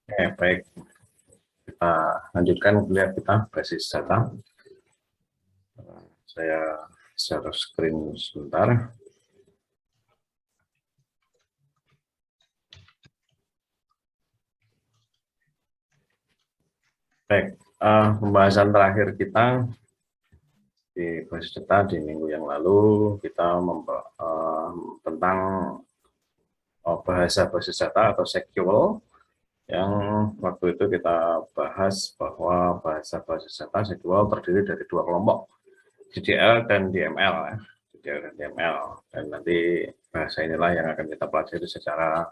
Oke, baik. Kita lanjutkan kuliah kita basis data. Saya share screen sebentar. Baik, pembahasan terakhir kita di basis data di minggu yang lalu kita tentang bahasa basis data atau SQL, yang waktu itu kita bahas bahwa bahasa basis data SQL terdiri dari dua kelompok, DDL dan DML. DDL dan DML, dan nanti bahasa inilah yang akan kita pelajari secara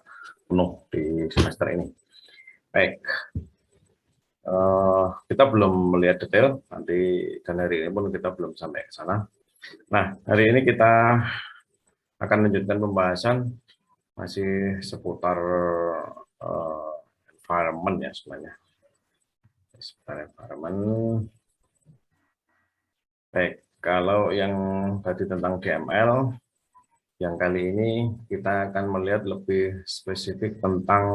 penuh di semester ini. Baik, kita belum melihat detail nanti, dan hari ini pun kita belum sampai ke sana. Nah, hari ini kita akan lanjutkan pembahasan masih seputar environment ya sebenarnya. Seputar environment. Baik, kalau yang tadi tentang DML, yang kali ini kita akan melihat lebih spesifik tentang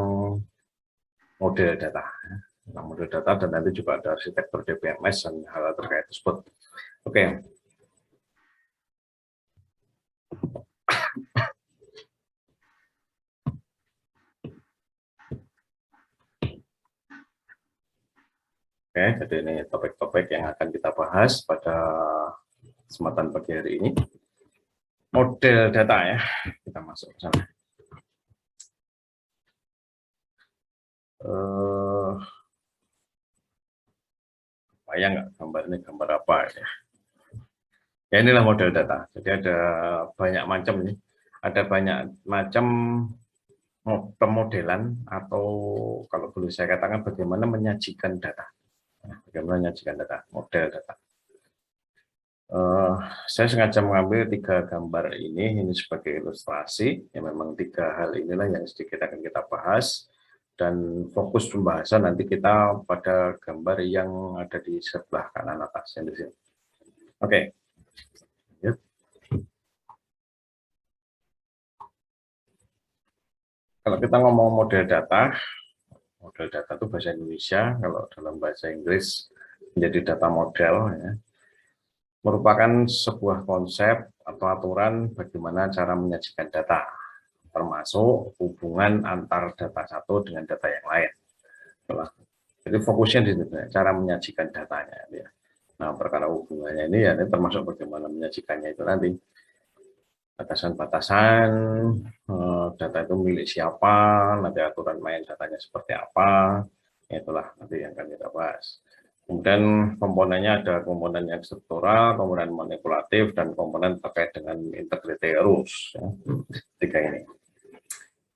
model data. Tentang model data, dan nanti juga ada arsitektur DBMS dan hal terkait tersebut. Oke. Oke, jadi ini topik-topik yang akan kita bahas pada kesempatan pagi hari ini. Model data ya, kita masuk ke sana. Bayang nggak gambar ini, gambar apa ya? Ya inilah model data. Jadi ada banyak macam nih, ada banyak macam pemodelan, atau kalau boleh saya katakan bagaimana menyajikan data. Bagaimana menyajikan data, model data. Saya sengaja mengambil 3 gambar ini sebagai ilustrasi. Ya, memang 3 hal inilah yang sedikit akan kita bahas, dan fokus pembahasan nanti kita pada gambar yang ada di sebelah kanan atas yang di sini. Oke. Ya. Kalau kita ngomong model data itu bahasa Indonesia, kalau dalam bahasa Inggris menjadi data model ya, merupakan sebuah konsep atau aturan bagaimana cara menyajikan data, termasuk hubungan antar data satu dengan data yang lain. Jadi fokusnya di cara menyajikan datanya. Ya. Nah, perkara hubungannya ini ya, ini termasuk bagaimana menyajikannya itu nanti. Batasan-batasan, data itu milik siapa, nanti aturan main datanya seperti apa, itulah nanti yang akan kita bahas. Kemudian komponennya ada komponen yang struktural, komponen manipulatif, dan komponen terkait dengan integrity rules. Ya. 3 ini.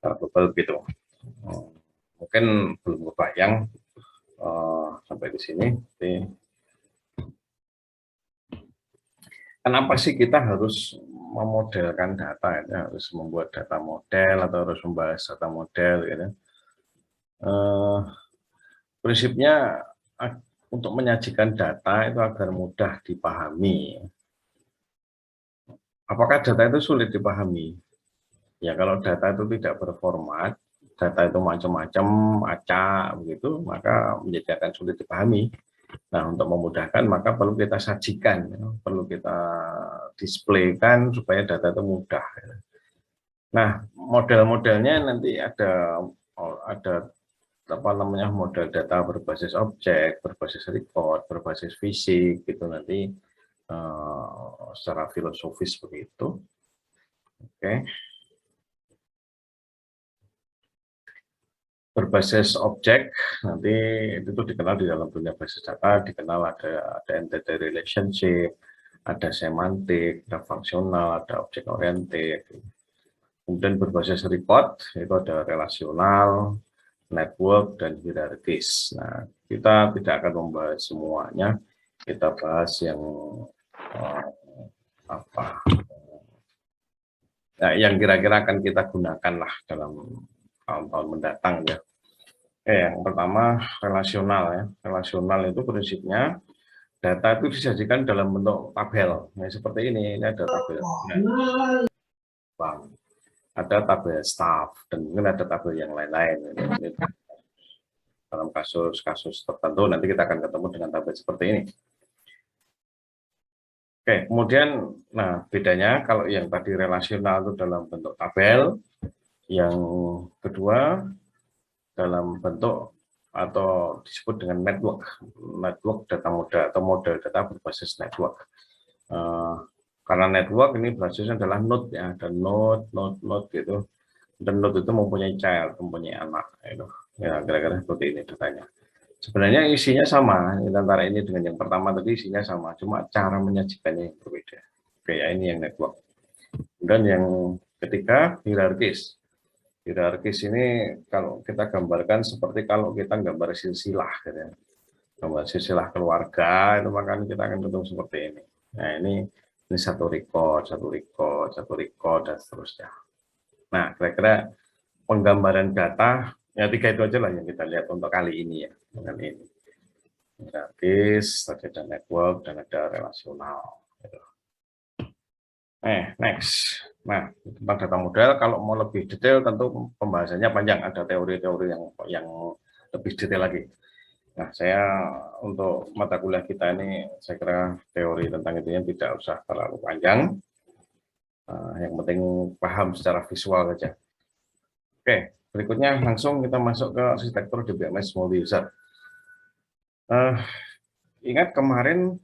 Global begitu. Mungkin belum kebayang sampai di sini. Jadi, kenapa sih kita harus memodelkan data, ya? Harus membuat data model atau harus membahas data model, gitu. Prinsipnya untuk menyajikan data itu agar mudah dipahami. Apakah data itu sulit dipahami? Ya, kalau data itu tidak berformat, data itu macam-macam, acak begitu, maka menjadi akan sulit dipahami. Nah, untuk memudahkan maka perlu kita sajikan, ya, perlu kita displaykan supaya data itu mudah. Ya. Nah, model-modelnya nanti ada apa namanya, model data berbasis objek, berbasis record, berbasis fisik, gitu nanti secara filosofis begitu. Oke. Berbasis objek nanti itu dikenal di dalam dunia basis data, dikenal ada entity relationship, ada semantik, ada fungsional, ada object oriented. Kemudian berbasis record itu ada relasional, network, dan hierarkis. Nah, kita tidak akan membahas semuanya, kita bahas yang yang kira-kira akan kita gunakan lah dalam tahun-tahun mendatang ya. Yang pertama relasional ya. Relasional itu prinsipnya data itu disajikan dalam bentuk tabel. Nah, seperti ini ada tabel. Ada tabel staff, dan mungkin ada tabel yang lain-lain. dalam kasus-kasus tertentu nanti kita akan ketemu dengan tabel seperti ini. Oke, kemudian, nah bedanya kalau yang tadi relasional itu dalam bentuk tabel, yang kedua dalam bentuk atau disebut dengan network data model atau model data berbasis network. Karena network ini basisnya adalah node ya, ada node gitu, dan node itu mempunyai child, mempunyai anak, gitu. Ya kira-kira seperti ini datanya. Sebenarnya isinya sama, antara ini dengan yang pertama tadi isinya sama, cuma cara menyajikannya yang berbeda. Oke, ya ini yang network. Dan yang ketiga, hierarkis. Hierarkis ini kalau kita gambarkan seperti kalau kita gambar silsilah, gitu ya. Gambar silsilah keluarga, itu makanya kita akan ketemu seperti ini. Nah, ini satu record, dan seterusnya. Nah, kira-kira penggambaran data, ya 3 itu aja lah yang kita lihat untuk kali ini ya. Dengan ini. Hierarkis, tadi ada network, dan ada relasional. Next. Nah, tentang data model, kalau mau lebih detail tentu pembahasannya panjang, ada teori-teori yang lebih detail lagi. Nah, saya untuk mata kuliah kita ini, saya kira teori tentang itu yang tidak usah terlalu panjang. Yang penting paham secara visual saja. Oke, berikutnya langsung kita masuk ke arsitektur DBMS multi-user. Ingat kemarin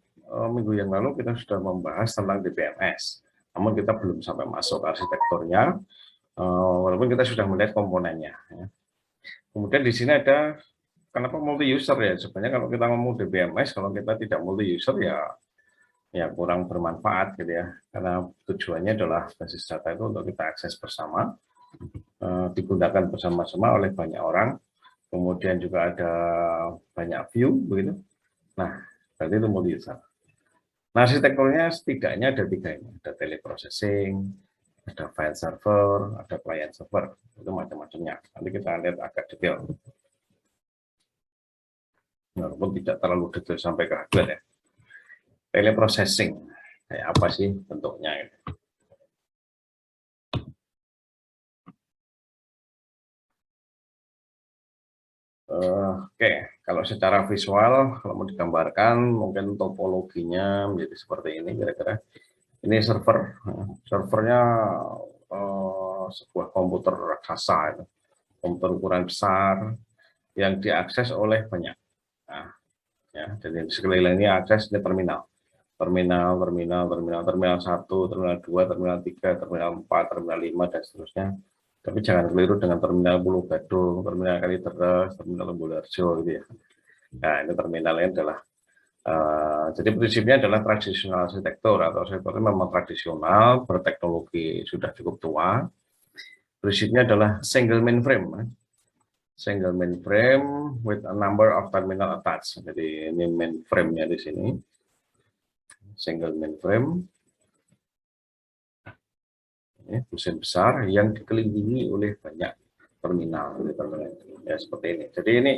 minggu yang lalu kita sudah membahas tentang DBMS. Namun kita belum sampai masuk ke arsitekturnya, walaupun kita sudah melihat komponennya. Kemudian di sini ada, kenapa multi-user ya? Sebenarnya kalau kita ngomong DBMS, kalau kita tidak multi-user ya kurang bermanfaat gitu ya. Karena tujuannya adalah basis data itu untuk kita akses bersama, digunakan bersama-sama oleh banyak orang, kemudian juga ada banyak view begitu. Nah, berarti itu multi-user. Nah, arsitekturnya setidaknya ada 3 ini. Ada teleprocessing, ada file server, ada client server. Itu macam-macamnya. Nanti kita lihat agak detail. Walaupun tidak terlalu detail sampai ke hardware ya. Teleprocessing, kayak apa sih bentuknya? Oke, kalau secara visual, kalau mau digambarkan, mungkin topologinya menjadi seperti ini kira-kira. Ini servernya sebuah komputer raksasa, komputer ukuran besar yang diakses oleh banyak. Nah, ya, jadi sekelilingnya akses ini terminal 1, terminal 2, terminal 3, terminal 4, terminal 5, dan seterusnya. Tapi jangan keliru dengan terminal Pulau Gadung, terminal Kalideres, terminal Lembularjo gitu ya. Nah, ini terminalnya adalah jadi prinsipnya adalah tradisional arsitektur atau arsitektur memang tradisional, berteknologi sudah cukup tua. Prinsipnya adalah single mainframe with a number of terminal attached. Jadi ini mainframe-nya di sini. Single mainframe. Ini mesin besar yang dikelilingi oleh banyak terminal. Ya seperti ini. Jadi ini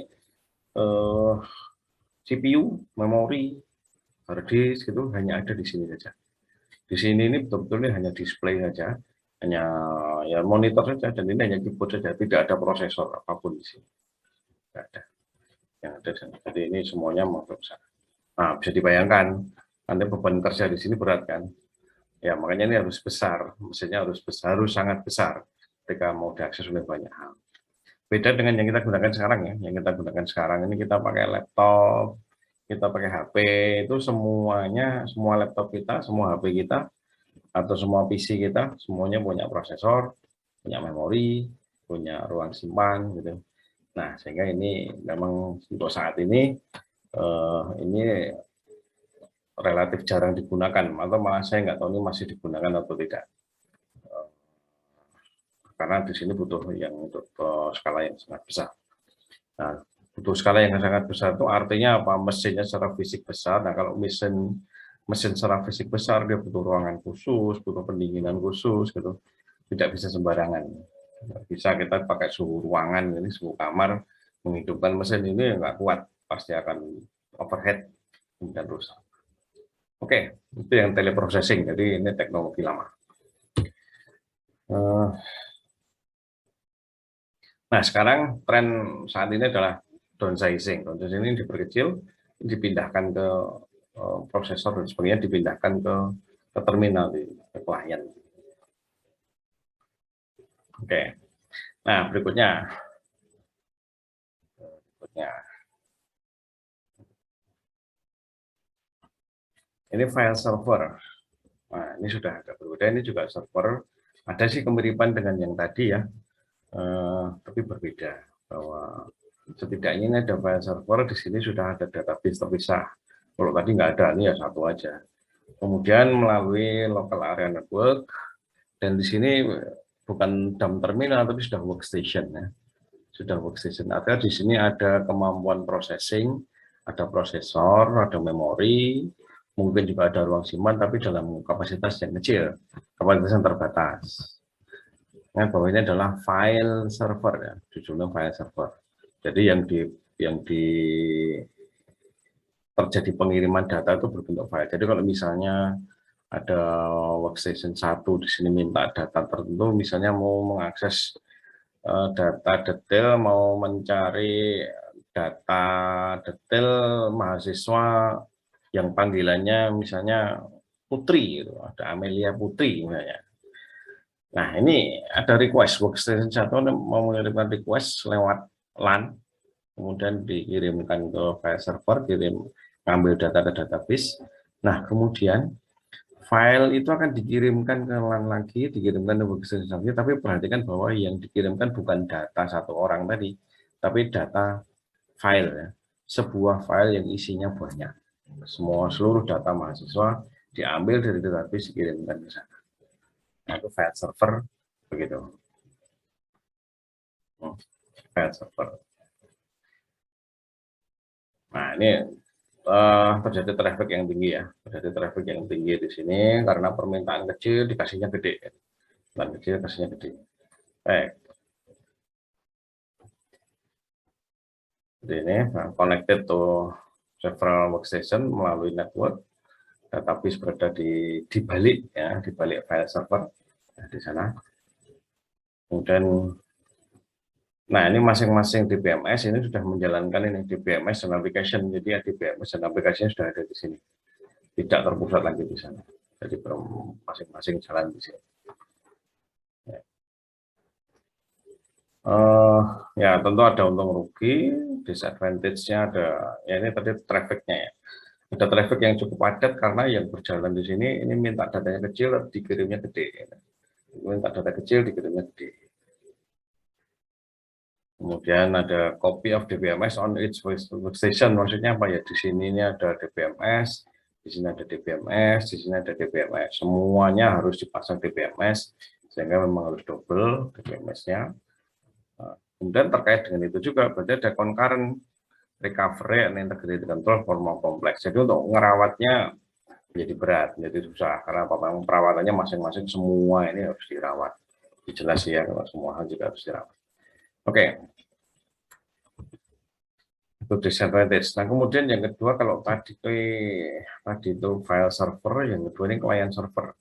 CPU, memori, hard disk itu hanya ada di sini saja. Di sini ini betul-betul hanya display saja, hanya ya monitor saja, dan ini hanya keyboard saja, tidak ada prosesor apapun di sini. Tidak ada. Yang ada, jadi ini semuanya masuk ke sana. Nah, bisa dibayangkan, nanti beban kerja di sini berat kan? Ya, makanya ini harus besar, mesinnya harus besar, harus sangat besar ketika mau diakses oleh banyak hal. Beda dengan yang kita gunakan sekarang ya, yang kita gunakan sekarang ini kita pakai laptop, kita pakai HP, itu semuanya, semua laptop kita, semua HP kita, atau semua PC kita, semuanya punya prosesor, punya memori, punya ruang simpan gitu. Nah, sehingga ini memang untuk saat ini relatif jarang digunakan, atau malah saya nggak tahu ini masih digunakan atau tidak. Karena di sini butuh yang untuk skala yang sangat besar. Nah, butuh skala yang sangat besar itu artinya apa? Mesinnya secara fisik besar. Nah, kalau mesin secara fisik besar, dia butuh ruangan khusus, butuh pendinginan khusus, gitu. Tidak bisa sembarangan. Bisa kita pakai suhu ruangan, ini suhu kamar, menghidupkan mesin ini nggak kuat, pasti akan overheat dan rusak. Oke, itu yang teleprocessing. Jadi ini teknologi lama. Nah, sekarang tren saat ini adalah downsizing ini diperkecil, dipindahkan ke prosesor dan sebagainya, dipindahkan ke terminal di klien. Oke, nah berikutnya ini file server. Nah ini sudah agak berbeda, ini juga server, ada sih kemiripan dengan yang tadi ya, tapi berbeda, bahwa setidaknya ini ada file server, di sini sudah ada database terpisah. Kalau tadi nggak ada, ini ya satu aja. Kemudian melalui local area network, dan di sini bukan DAM terminal tapi sudah workstation ya. Sudah workstation. Artinya di sini ada kemampuan processing, ada prosesor, ada memori, mungkin juga ada ruang simpan tapi dalam kapasitas yang kecil, kapasitas yang terbatas. Nah, bahwa ini adalah file server ya, judulnya file server. Jadi yang terjadi pengiriman data itu berbentuk file. Jadi kalau misalnya ada workstation 1 di sini minta data tertentu, misalnya mau mengakses data detail, mau mencari data detail mahasiswa yang panggilannya misalnya Putri, gitu. Ada Amelia Putri misalnya. Nah ini ada request, workstation 1 mau mengirimkan request lewat LAN, kemudian dikirimkan ke file server, ngambil data ke database. Nah kemudian file itu akan dikirimkan ke LAN lagi, dikirimkan ke workstation lagi, tapi perhatikan bahwa yang dikirimkan bukan data satu orang tadi, tapi data file ya. Sebuah file yang isinya banyak. Seluruh data mahasiswa diambil dari database, dikirimkan ke sana. Nah, itu file server begitu. File server. Nah, ini terjadi traffic yang tinggi ya, terjadi traffic yang tinggi di sini karena permintaan kecil dikasihnya gede, dan kecil dikasihnya gede. Baik. Jadi ini connected to several workstation melalui network, database berada di balik ya, di balik file server ya, di sana. Kemudian, nah ini masing-masing DBMS ini sudah menjalankan ini DBMS dan application, jadi ya DBMS dan aplikasinya sudah ada di sini. Tidak terpusat lagi di sana. Jadi masing-masing jalan di sini. Ya tentu ada untung rugi, disadvantage-nya ada, ya ini tadi traffic-nya ya. Ada traffic yang cukup padat karena yang berjalan di sini ini minta datanya kecil, dikirimnya gede. Minta data kecil, dikirimnya gede. Kemudian ada copy of DBMS on each workstation, maksudnya apa ya? Di sini ini ada DBMS, di sini ada DBMS, di sini ada DBMS. Semuanya harus dipasang DBMS, sehingga memang harus double DBMS-nya. Kemudian terkait dengan itu juga, berarti ada concurrent recovery and integrated control for more complex. Jadi untuk ngerawatnya menjadi berat, menjadi susah, karena perawatannya masing-masing semua ini harus dirawat. Jelas ya, kalau semua hal juga harus dirawat. Oke. Itu disadvantage. Nah, kemudian yang kedua, kalau tadi itu file server, yang kedua ini client server.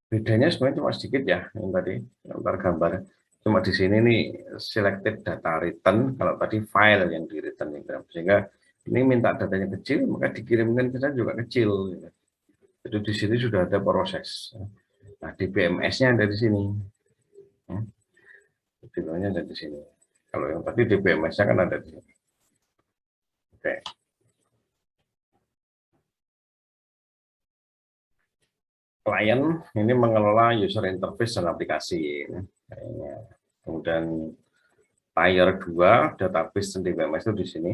Bedanya sebenarnya cuma sedikit ya, yang tadi, yang gambar. Cuma di sini nih selected data return, kalau tadi file yang di return, sehingga ini minta datanya kecil, maka dikirimkan ke sana juga kecil. Jadi di sini sudah ada proses. Nah, DBMS-nya ada di sini. DBMS-nya ada di sini. Kalau yang tadi DBMS-nya kan ada di sini. Oke. Klien ini mengelola user interface dan aplikasi. Kemudian tier 2 database dan DBMS itu di sini.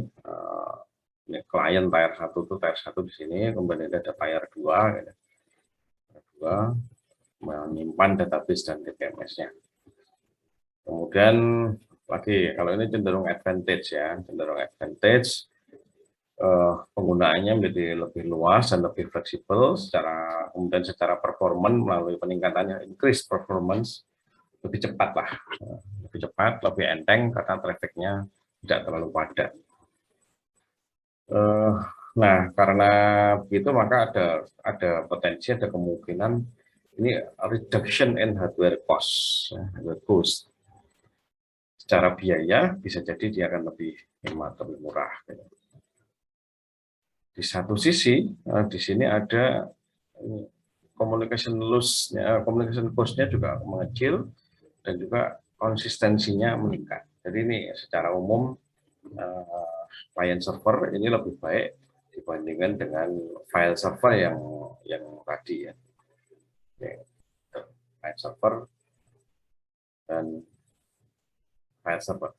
Ini klien tier 1 itu tier 1 di sini, kemudian ada tier 2 gitu. Tier 2 menyimpan database dan DBMS-nya. Kemudian lagi kalau ini cenderung advantage ya, cenderung advantage, penggunaannya menjadi lebih luas dan lebih fleksibel kemudian secara performance melalui peningkatannya increase performance lebih cepat lah, lebih cepat, lebih enteng karena trafficnya tidak terlalu padat. Nah karena begitu maka ada potensi, ada kemungkinan ini reduction in hardware cost, hardware cost. secara biaya bisa jadi dia akan lebih hemat, lebih murah. Di satu sisi, di sini ada communication loss-nya, communication cost-nya juga mengecil dan juga konsistensinya meningkat. Jadi ini secara umum client server ini lebih baik dibandingkan dengan file server yang tadi ya. Client server dan file server.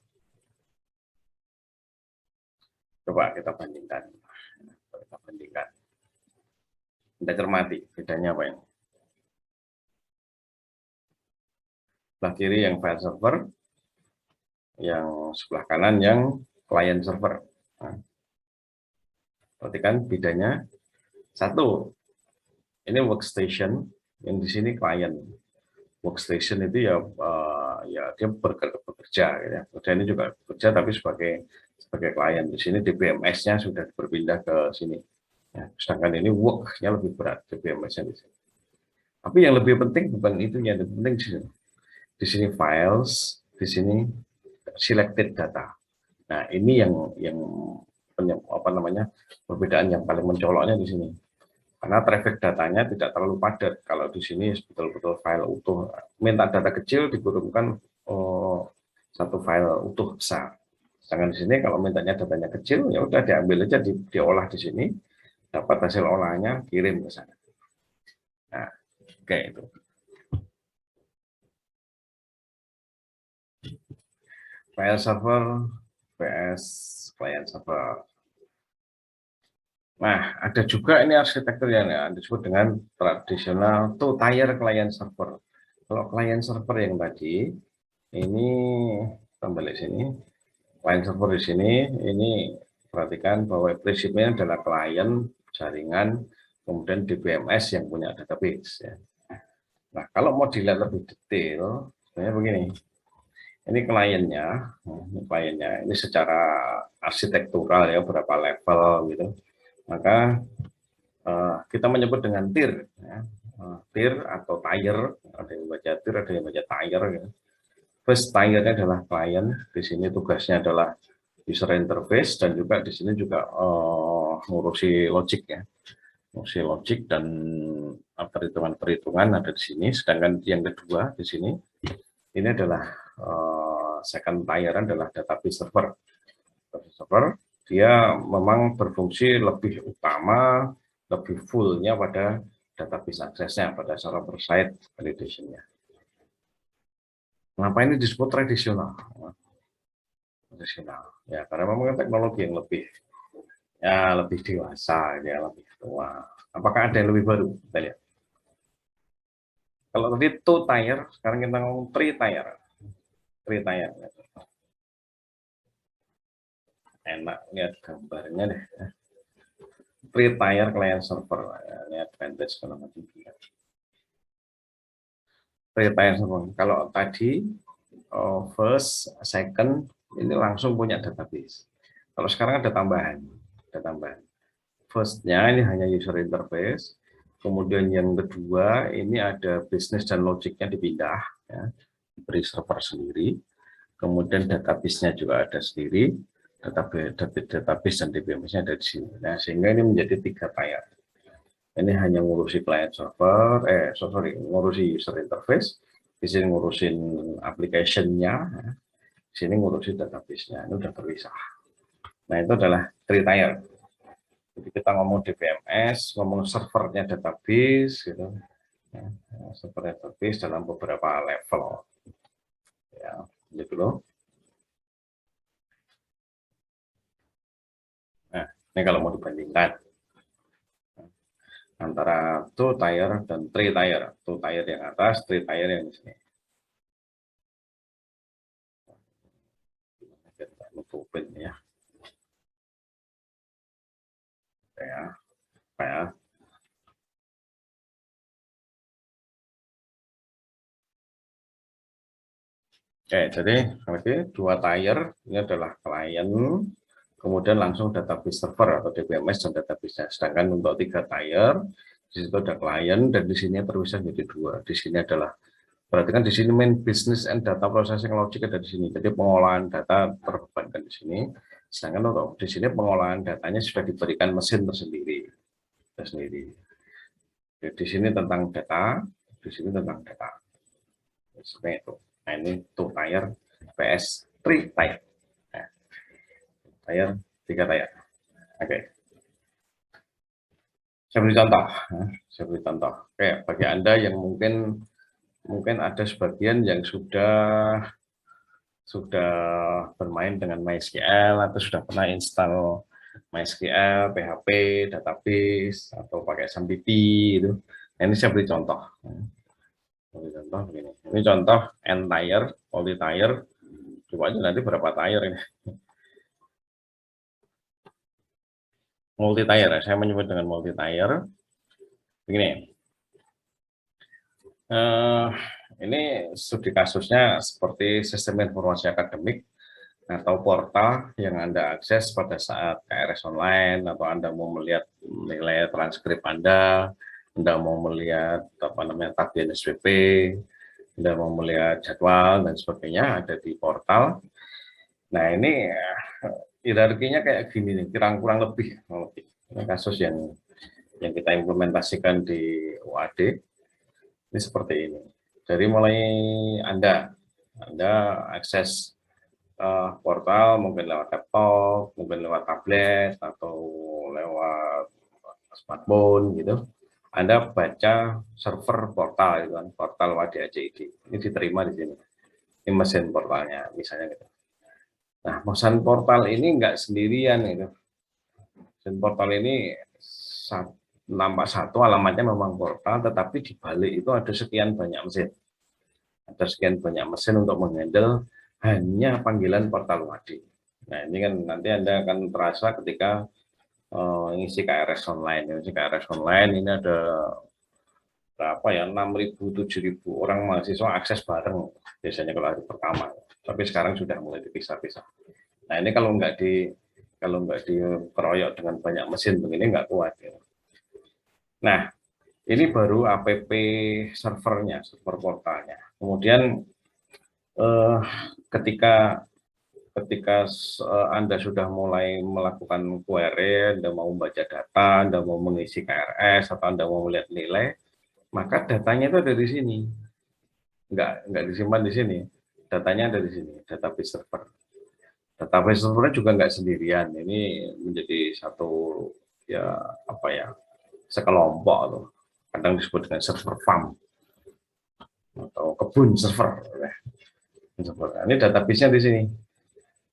Coba kita bandingkan. Kita cermati bedanya apa ini. Sebelah kiri yang file server, yang sebelah kanan yang client server. Nah, perhatikan bedanya. Satu, ini workstation, yang di sini client. Workstation itu ya dia bekerja gitu ya. Kerja ini juga bekerja tapi sebagai klien. Di sini DBMS-nya sudah berpindah ke sini. Ya, sedangkan ini work-nya lebih berat DBMS-nya di sini. Tapi yang lebih penting bukan itu, yang lebih penting di sini. Di sini files, di sini selected data. Nah, ini yang apa namanya perbedaan yang paling mencoloknya di sini. Karena traffic datanya tidak terlalu padat. Kalau di sini betul-betul file utuh, minta data kecil dikirimkan satu file utuh besar. Sedangkan di sini kalau mintanya datanya kecil, ya udah diambil aja, diolah di sini, dapat hasil olahannya, kirim ke sana. Nah, kayak itu. File server vs client server. Nah, ada juga ini arsitektur yang disebut dengan tradisional two-tier client server. Kalau client server yang tadi, ini kembali sini, client server di sini, ini perhatikan bahwa prinsipnya adalah klien, jaringan, kemudian DBMS yang punya database. Ya. Nah, kalau mau dilihat lebih detail, sebenarnya begini, ini kliennya, ini secara arsitektural ya, berapa level gitu. Maka kita menyebut dengan tier, ya. Tier atau tier, ada yang baca tier, ada yang baca tier. Ya. First tier-nya adalah klien, di sini tugasnya adalah user interface dan juga di sini juga ngurusi logic ya, ngurusi logic dan perhitungan-perhitungan ada di sini. Sedangkan yang kedua di sini ini adalah second tier adalah database server. Server dia memang berfungsi lebih utama, lebih fullnya pada database aksesnya, pada server side validation-nya. Kenapa ini disebut tradisional? Tradisional, ya karena memang teknologi yang lebih dewasa, ya lebih tua. Apakah ada yang lebih baru? Kita lihat. Kalau tadi two tier, sekarang kita ngomong three tier. Three tier. Enak lihat gambarnya deh. Three tier client server, ya, ini advantage kalau macam ini. Three tier server. Kalau tadi first, second, ini langsung punya database. Kalau sekarang ada tambahan. First-nya ini hanya user interface. Kemudian yang kedua ini ada bisnis dan logiknya dipindah, ya, beri server sendiri. Kemudian database-nya juga ada sendiri. Database dan DBMS-nya ada di sini. Nah, sehingga ini menjadi 3 tier. Ini hanya ngurusi client server, ngurusi user interface, di sini ngurusin application-nya, di sini ngurusin database-nya. Ini udah terpisah. Nah, itu adalah 3 tier. Jadi kita ngomong DBMS, ngomong servernya database, gitu. Ya, server database dalam beberapa level. Ya, gitu loh. Nah, ini kalau mau dibandingkan antara two tier dan three tier. Two tier yang atas, three tier yang di sini. Kita nutupin ya. Ya. Oke, jadi dua tier ini adalah klien, kemudian langsung database server atau DBMS dan database-nya. Sedangkan untuk 3 tier, di situ ada klien dan di sini terpisah jadi 2. Di sini adalah Berarti kan di sini main business and data processing logic ada di sini. Jadi pengolahan data terbebankan di sini. Sedangkan untuk di sini pengolahan datanya sudah diberikan mesin tersendiri. Jadi di sini tentang data, di sini tentang data. Seperti itu. Nah ini two tier PS 3 tier. Nah, tier 3 tier. Oke. Saya beri contoh. Saya beri contoh. Oke, bagi Anda yang mungkin ada sebagian yang sudah bermain dengan MySQL atau sudah pernah install MySQL, PHP, database atau pakai SAMDB itu. Nah, ini saya beri contoh. Beri contoh begini. Ini contoh n tier, multi tier. Coba aja nanti berapa tier ini. Multi tier, saya menyebut dengan multi tier. Begini. Ini studi kasusnya seperti sistem informasi akademik atau portal yang Anda akses pada saat KRS online, atau Anda mau melihat nilai transkrip Anda mau melihat tagihan SPP, Anda mau melihat jadwal dan sebagainya, ada di portal. Nah ini hierarkinya kayak gini nih, kurang lebih. Ini kasus yang kita implementasikan di UAD. Ini seperti ini. Jadi mulai Anda akses portal, mungkin lewat laptop, mungkin lewat tablet, atau lewat smartphone gitu. Anda baca server portal, gitu kan, portal WADACID. Ini diterima di sini. Ini mesin portalnya, misalnya gitu. Nah, mesin portal ini enggak sendirian itu. Mesin portal ini nampak satu alamatnya memang portal, tetapi di balik itu ada sekian banyak mesin. Ada sekian banyak mesin untuk menghandle hanya panggilan portal WADI. Nah ini kan nanti Anda akan terasa ketika ngisi KRS online. Ngisi KRS online ini ada berapa ya, 6.000, 7.000 orang mahasiswa akses bareng biasanya kalau hari pertama. Tapi sekarang sudah mulai dipisah-pisah. Nah ini kalau nggak dikeroyok dengan banyak mesin begini nggak kuat ya. Nah, ini baru app servernya, server portalnya. Kemudian ketika Anda sudah mulai melakukan query, Anda mau membaca data, Anda mau mengisi KRS, atau Anda mau melihat nilai, maka datanya itu ada di sini. Nggak disimpan di sini. Datanya ada di sini, database server. Database servernya juga nggak sendirian. Ini menjadi satu sekelompok tuh. Kadang disebut dengan server farm atau kebun server. Ini database-nya di sini.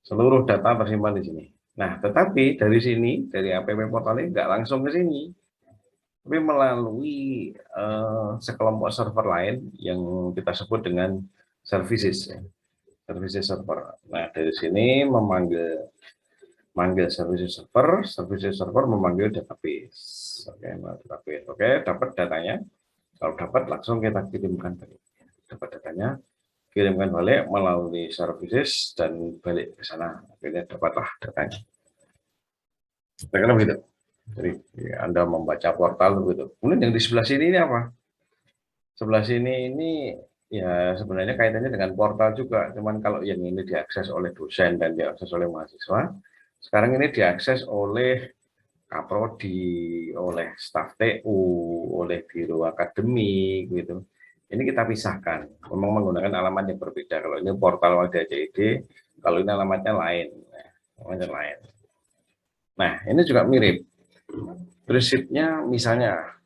Seluruh data tersimpan di sini. Nah, tetapi dari sini, dari app portal ini nggak langsung ke sini, tapi melalui sekelompok server lain yang kita sebut dengan services, services server. Nah, dari sini memanggil services server memanggil database. Oke, database. Oke, dapat datanya. Kalau dapat langsung kita kirimkan balik. Dapat datanya, kirimkan balik melalui services dan balik ke sana. Akhirnya dapatlah datanya. Kira-kira begitu. Jadi Anda membaca portal begitu. Kemudian yang di sebelah sini ini apa? Sebelah sini ini ya sebenarnya kaitannya dengan portal juga. Cuman kalau yang ini diakses oleh dosen dan diakses oleh mahasiswa, sekarang ini diakses oleh Kaprodi, oleh staf TU, oleh biro akademik gitu. Ini kita pisahkan, memang menggunakan alamat yang berbeda. Kalau ini portal WADACID, kalau ini alamatnya lain. Nah, ini juga mirip. Prinsipnya misalnya,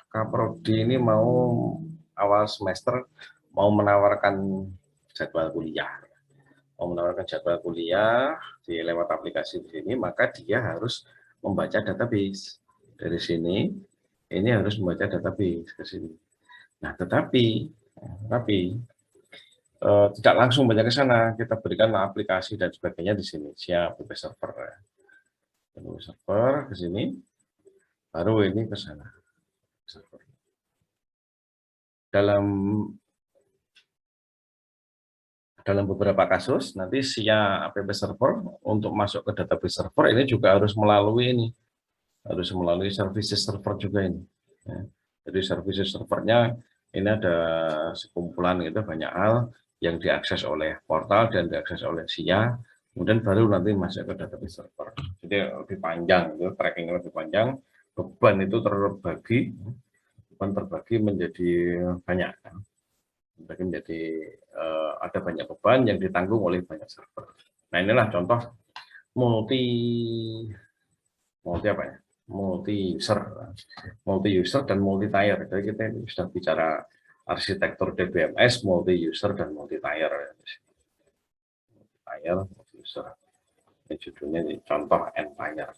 Kaprodi ini mau awal semester mau menawarkan jadwal kuliah. Di lewat aplikasi di sini, maka dia harus membaca database. Dari sini, ini harus membaca database ke sini. Nah, tetapi tidak langsung banyak ke sana, kita berikan aplikasi dan sebagainya di sini. Siap, web server. Web server ke sini, baru ini ke sana. Dalam beberapa kasus, nanti siap app server untuk masuk ke database server ini juga harus melalui services server juga ini. Ya. Jadi services servernya Ini ada sekumpulan gitu, banyak hal yang diakses oleh portal dan diakses oleh SIA, kemudian baru nanti masuk ke database server. Jadi lebih panjang, itu tracking lebih panjang, beban itu terbagi menjadi banyak. Menjadi ada banyak beban yang ditanggung oleh banyak server. Nah inilah contoh multi apa ya? multi user dan multi tier. Jadi kita sudah bicara arsitektur DBMS multi user dan multi tier. Multi user. Ini judulnya ini contoh Empire.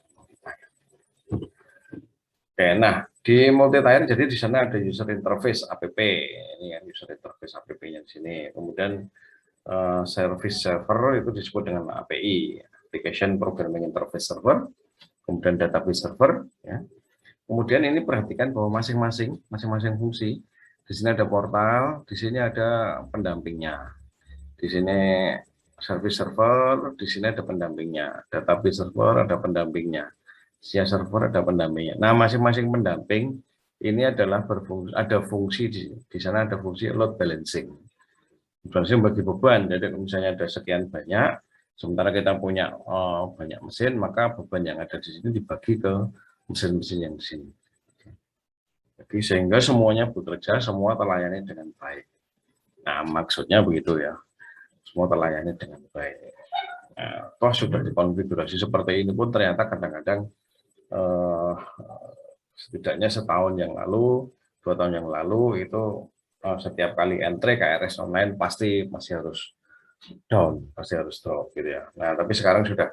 Oke, nah di multi tier jadi di sana ada user interface app, ini kan user interface app-nya di sini. Kemudian service server itu disebut dengan API, Application Programming Interface Server. Kemudian database server. Ya. Kemudian ini perhatikan bahwa masing-masing fungsi. Di sini ada portal, di sini ada pendampingnya. Di sini service server, di sini ada pendampingnya. Database server ada pendampingnya. SIA server ada pendampingnya. Nah, masing-masing pendamping ini adalah berfungsi, ada fungsi di sana ada fungsi load balancing. Balancing bagi beban. Jadi misalnya ada sekian banyak, sementara kita punya banyak mesin, maka beban yang ada di sini dibagi ke mesin-mesin yang di sini. Jadi sehingga semuanya bekerja, semua terlayani dengan baik. Nah, maksudnya begitu ya. Semua terlayani dengan baik. Nah, toh sudah dikonfigurasi seperti ini pun ternyata kadang-kadang setidaknya setahun yang lalu, 2 tahun yang lalu itu setiap kali entry KRS online pasti masih harus down, pasti harus drop gitu ya. Nah, tapi sekarang sudah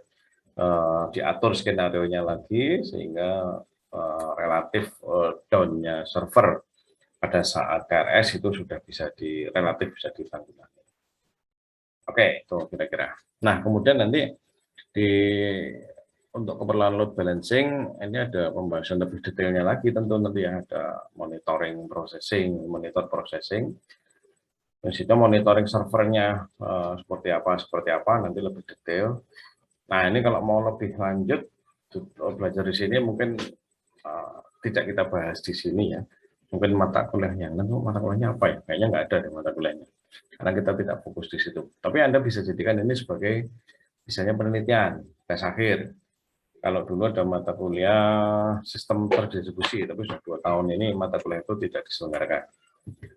diatur skenario-nya lagi sehingga relatif down-nya server pada saat KRS itu sudah bisa relatif bisa ditanggulangi. Oke, itu kira-kira. Nah, kemudian nanti untuk keperluan load balancing ini ada pembahasan lebih detailnya lagi tentu nanti ya, ada monitoring processing, monitor processing. Dan situ monitoring servernya seperti apa nanti lebih detail. Nah, ini kalau mau lebih lanjut belajar di sini mungkin tidak kita bahas di sini ya. Mungkin mata kuliahnya, mata kuliahnya apa ya? Kayaknya nggak ada di mata kuliahnya. Karena kita tidak fokus di situ. Tapi Anda bisa jadikan ini sebagai misalnya penelitian, tes akhir. Kalau dulu ada mata kuliah sistem terdistribusi, tapi sudah 2 tahun ini mata kuliah itu tidak diselenggarakan.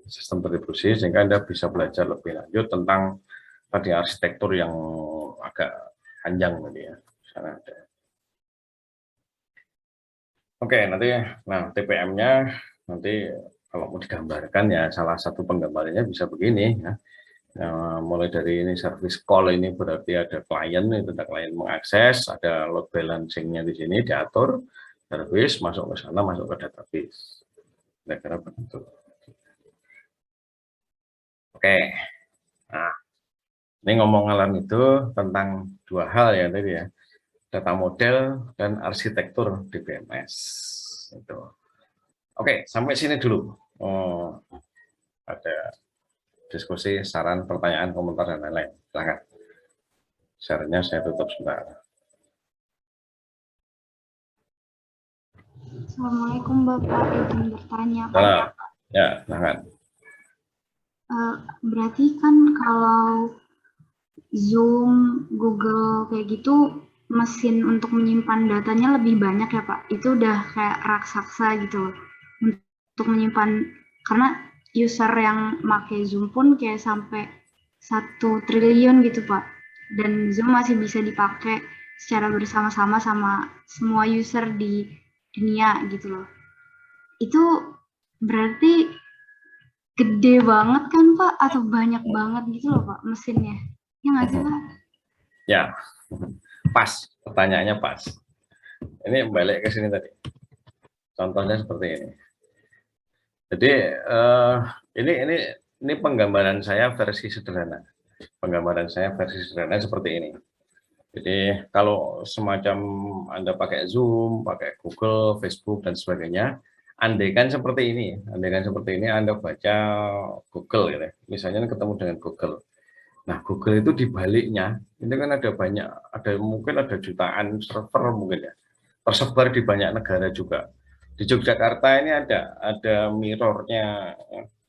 Sistem terdistribusi, sehingga Anda bisa belajar lebih lanjut tentang tadi arsitektur yang agak panjang tadi ya. Sana ada. Oke, nanti nah TPM-nya nanti kalau mau digambarkan ya salah satu penggambarannya bisa begini ya. Mulai dari ini service call ini berarti ada klien, itu ada klien mengakses, ada load balancing-nya di sini diatur, service masuk ke sana, masuk ke database. Kira-kira begitu. Oke, nah ini ngomong alam itu tentang 2 hal ya tadi ya, data model dan arsitektur DBMS. Itu. Oke, sampai sini dulu. Ada diskusi, saran, pertanyaan, komentar, dan lain-lain. Silakan. Share-nya saya tutup sebentar. Assalamualaikum Bapak, izin bertanya. Salam. Ya, silakan. Berarti kan kalau Zoom, Google kayak gitu, mesin untuk menyimpan datanya lebih banyak ya Pak? Itu udah kayak raksasa gitu untuk menyimpan, karena user yang pakai Zoom pun kayak sampai 1 triliun gitu Pak. Dan Zoom masih bisa dipakai secara bersama-sama sama semua user di dunia gitu loh. Itu berarti gede banget kan Pak, atau banyak banget gitu loh Pak mesinnya? Ya nggak sih Pak? Ya, pas. Pertanyaannya pas. Ini balik ke sini tadi. Contohnya seperti ini. Jadi ini penggambaran saya versi sederhana. Penggambaran saya versi sederhana seperti ini. Jadi kalau semacam Anda pakai Zoom, pakai Google, Facebook dan sebagainya, andaikan seperti ini, Anda baca Google gitu. Misalnya ketemu dengan Google. Nah, Google itu di baliknya, ini kan ada banyak, mungkin ada jutaan server mungkin ya, tersebar di banyak negara juga. Di Yogyakarta ini ada mirrornya,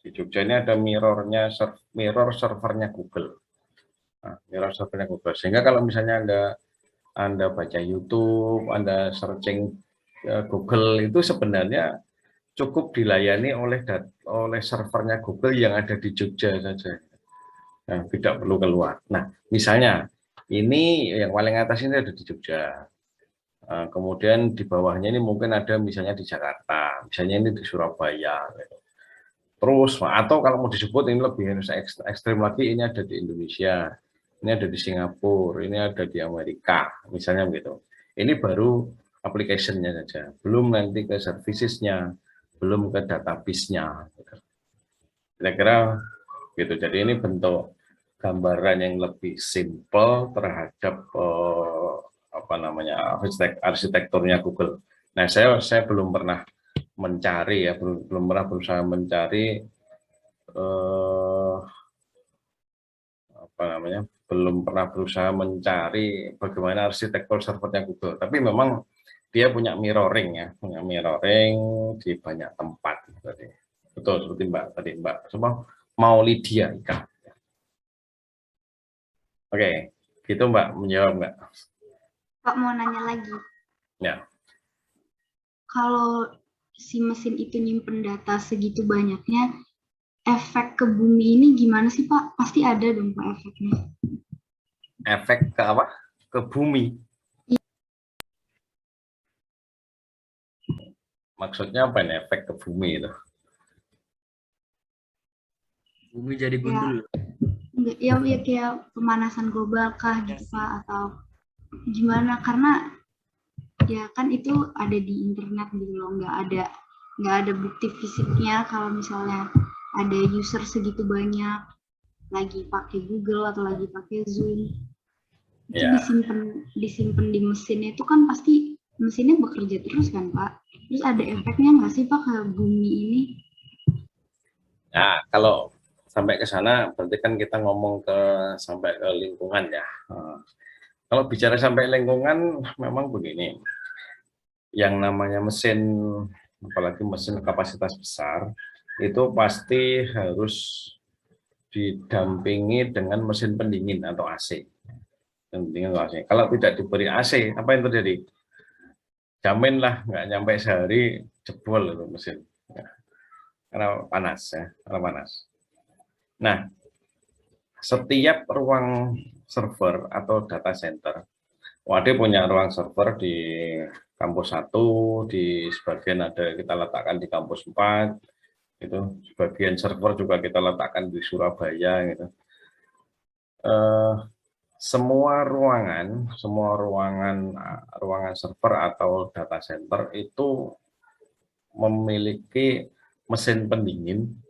Di Jogja ini ada mirror servernya Google. Nah, mirror servernya Google. Sehingga kalau misalnya Anda baca YouTube, Anda searching Google, itu sebenarnya cukup dilayani oleh servernya Google yang ada di Jogja saja. Nah, tidak perlu keluar. Nah, misalnya ini yang paling atas ini ada di Jogja. Kemudian di bawahnya ini mungkin ada misalnya di Jakarta, misalnya ini di Surabaya. Terus, atau kalau mau disebut ini lebih ekstrim lagi, ini ada di Indonesia, ini ada di Singapura, ini ada di Amerika, misalnya begitu. Ini baru application-nya saja, belum nanti ke services-nya, belum ke database-nya. Kira-kira gitu. Jadi ini bentuk gambaran yang lebih simple terhadap apa namanya arsitekturnya Google. Nah, saya belum pernah mencari ya, belum pernah berusaha mencari apa namanya, belum pernah berusaha mencari bagaimana arsitektur servernya Google. Tapi memang dia punya mirroring ya, punya mirroring di banyak tempat. Tadi betul seperti Mbak semua mau Lydia Ika. Oke, gitu Mbak, menjawab nggak? Pak mau nanya lagi. Ya. Kalau si mesin itu nyimpen data segitu banyaknya, efek ke bumi ini gimana sih Pak? Pasti ada dong Pak efeknya. Efek ke apa? Ke bumi. Maksudnya apa ini efek ke bumi itu? Bumi jadi gundul. Ya kayak pemanasan global kah gitu Pak, atau gimana? Karena ya kan itu ada di internet gitu loh, nggak ada bukti fisiknya kalau misalnya ada user segitu banyak lagi pakai Google atau lagi pakai Zoom. Itu disimpan di mesinnya, itu kan pasti mesinnya bekerja terus kan Pak. Terus ada efeknya nggak sih Pak ke bumi ini? Nah, kalau sampai ke sana berarti kan kita ngomong sampai ke lingkungan ya. Kalau bicara sampai lingkungan memang begini. Yang namanya mesin, apalagi mesin kapasitas besar, itu pasti harus didampingi dengan mesin pendingin atau AC. Kalau tidak diberi AC, apa yang terjadi? Jaminlah nggak nyampe sehari jebol itu mesin. Karena panas ya, karena panas. Nah, setiap ruang server atau data center, Wade punya ruang server di kampus 1, di sebagian ada kita letakkan di kampus 4, itu sebagian server juga kita letakkan di Surabaya gitu. Semua ruangan server atau data center itu memiliki mesin pendingin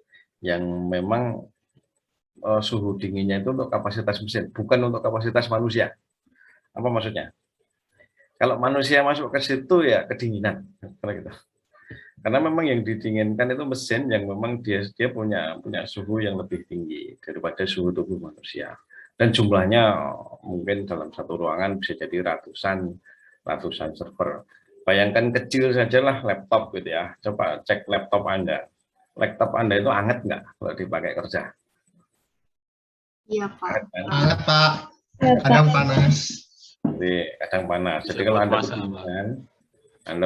yang memang suhu dinginnya itu untuk kapasitas mesin, bukan untuk kapasitas manusia. Apa maksudnya? Kalau manusia masuk ke situ ya kedinginan, karena memang yang didinginkan itu mesin yang memang dia punya suhu yang lebih tinggi daripada suhu tubuh manusia. Dan jumlahnya mungkin dalam satu ruangan bisa jadi ratusan server. Bayangkan kecil sajalah laptop gitu ya. Coba cek laptop Anda. Laptop Anda itu hangat nggak kalau dipakai kerja? Iya Pak. Hangat Pak. Kadang panas. Kadang panas. Jadi kalau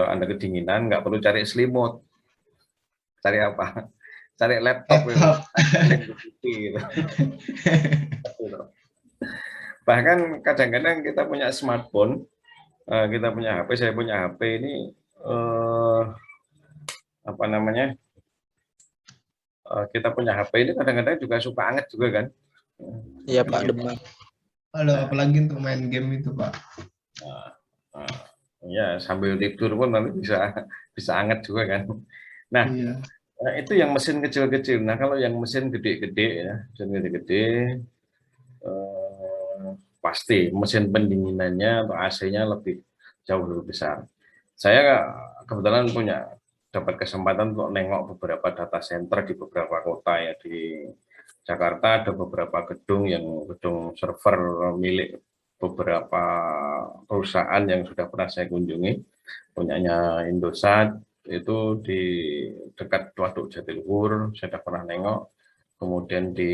Anda kedinginan, nggak perlu cari selimut. Cari apa? Cari laptop. Gitu. Bahkan kadang-kadang kita punya smartphone, kita punya HP, saya punya HP ini apa namanya? Kita punya HP ini kadang-kadang juga suka anget juga kan? Iya Pak, demam. Halo, apalagi untuk main game itu Pak. Ya sambil tidur pun nanti bisa anget juga kan. Nah, iya. Itu yang mesin kecil-kecil. Nah kalau yang mesin gede-gede ya, mesin gede-gede pasti mesin pendinginannya atau AC-nya jauh lebih besar. Saya kebetulan dapat kesempatan untuk nengok beberapa data center di beberapa kota ya. Di Jakarta ada beberapa gedung server milik beberapa perusahaan yang sudah pernah saya kunjungi, punyanya Indosat, itu di dekat Waduk Jatiluhur, saya sudah pernah nengok. Kemudian di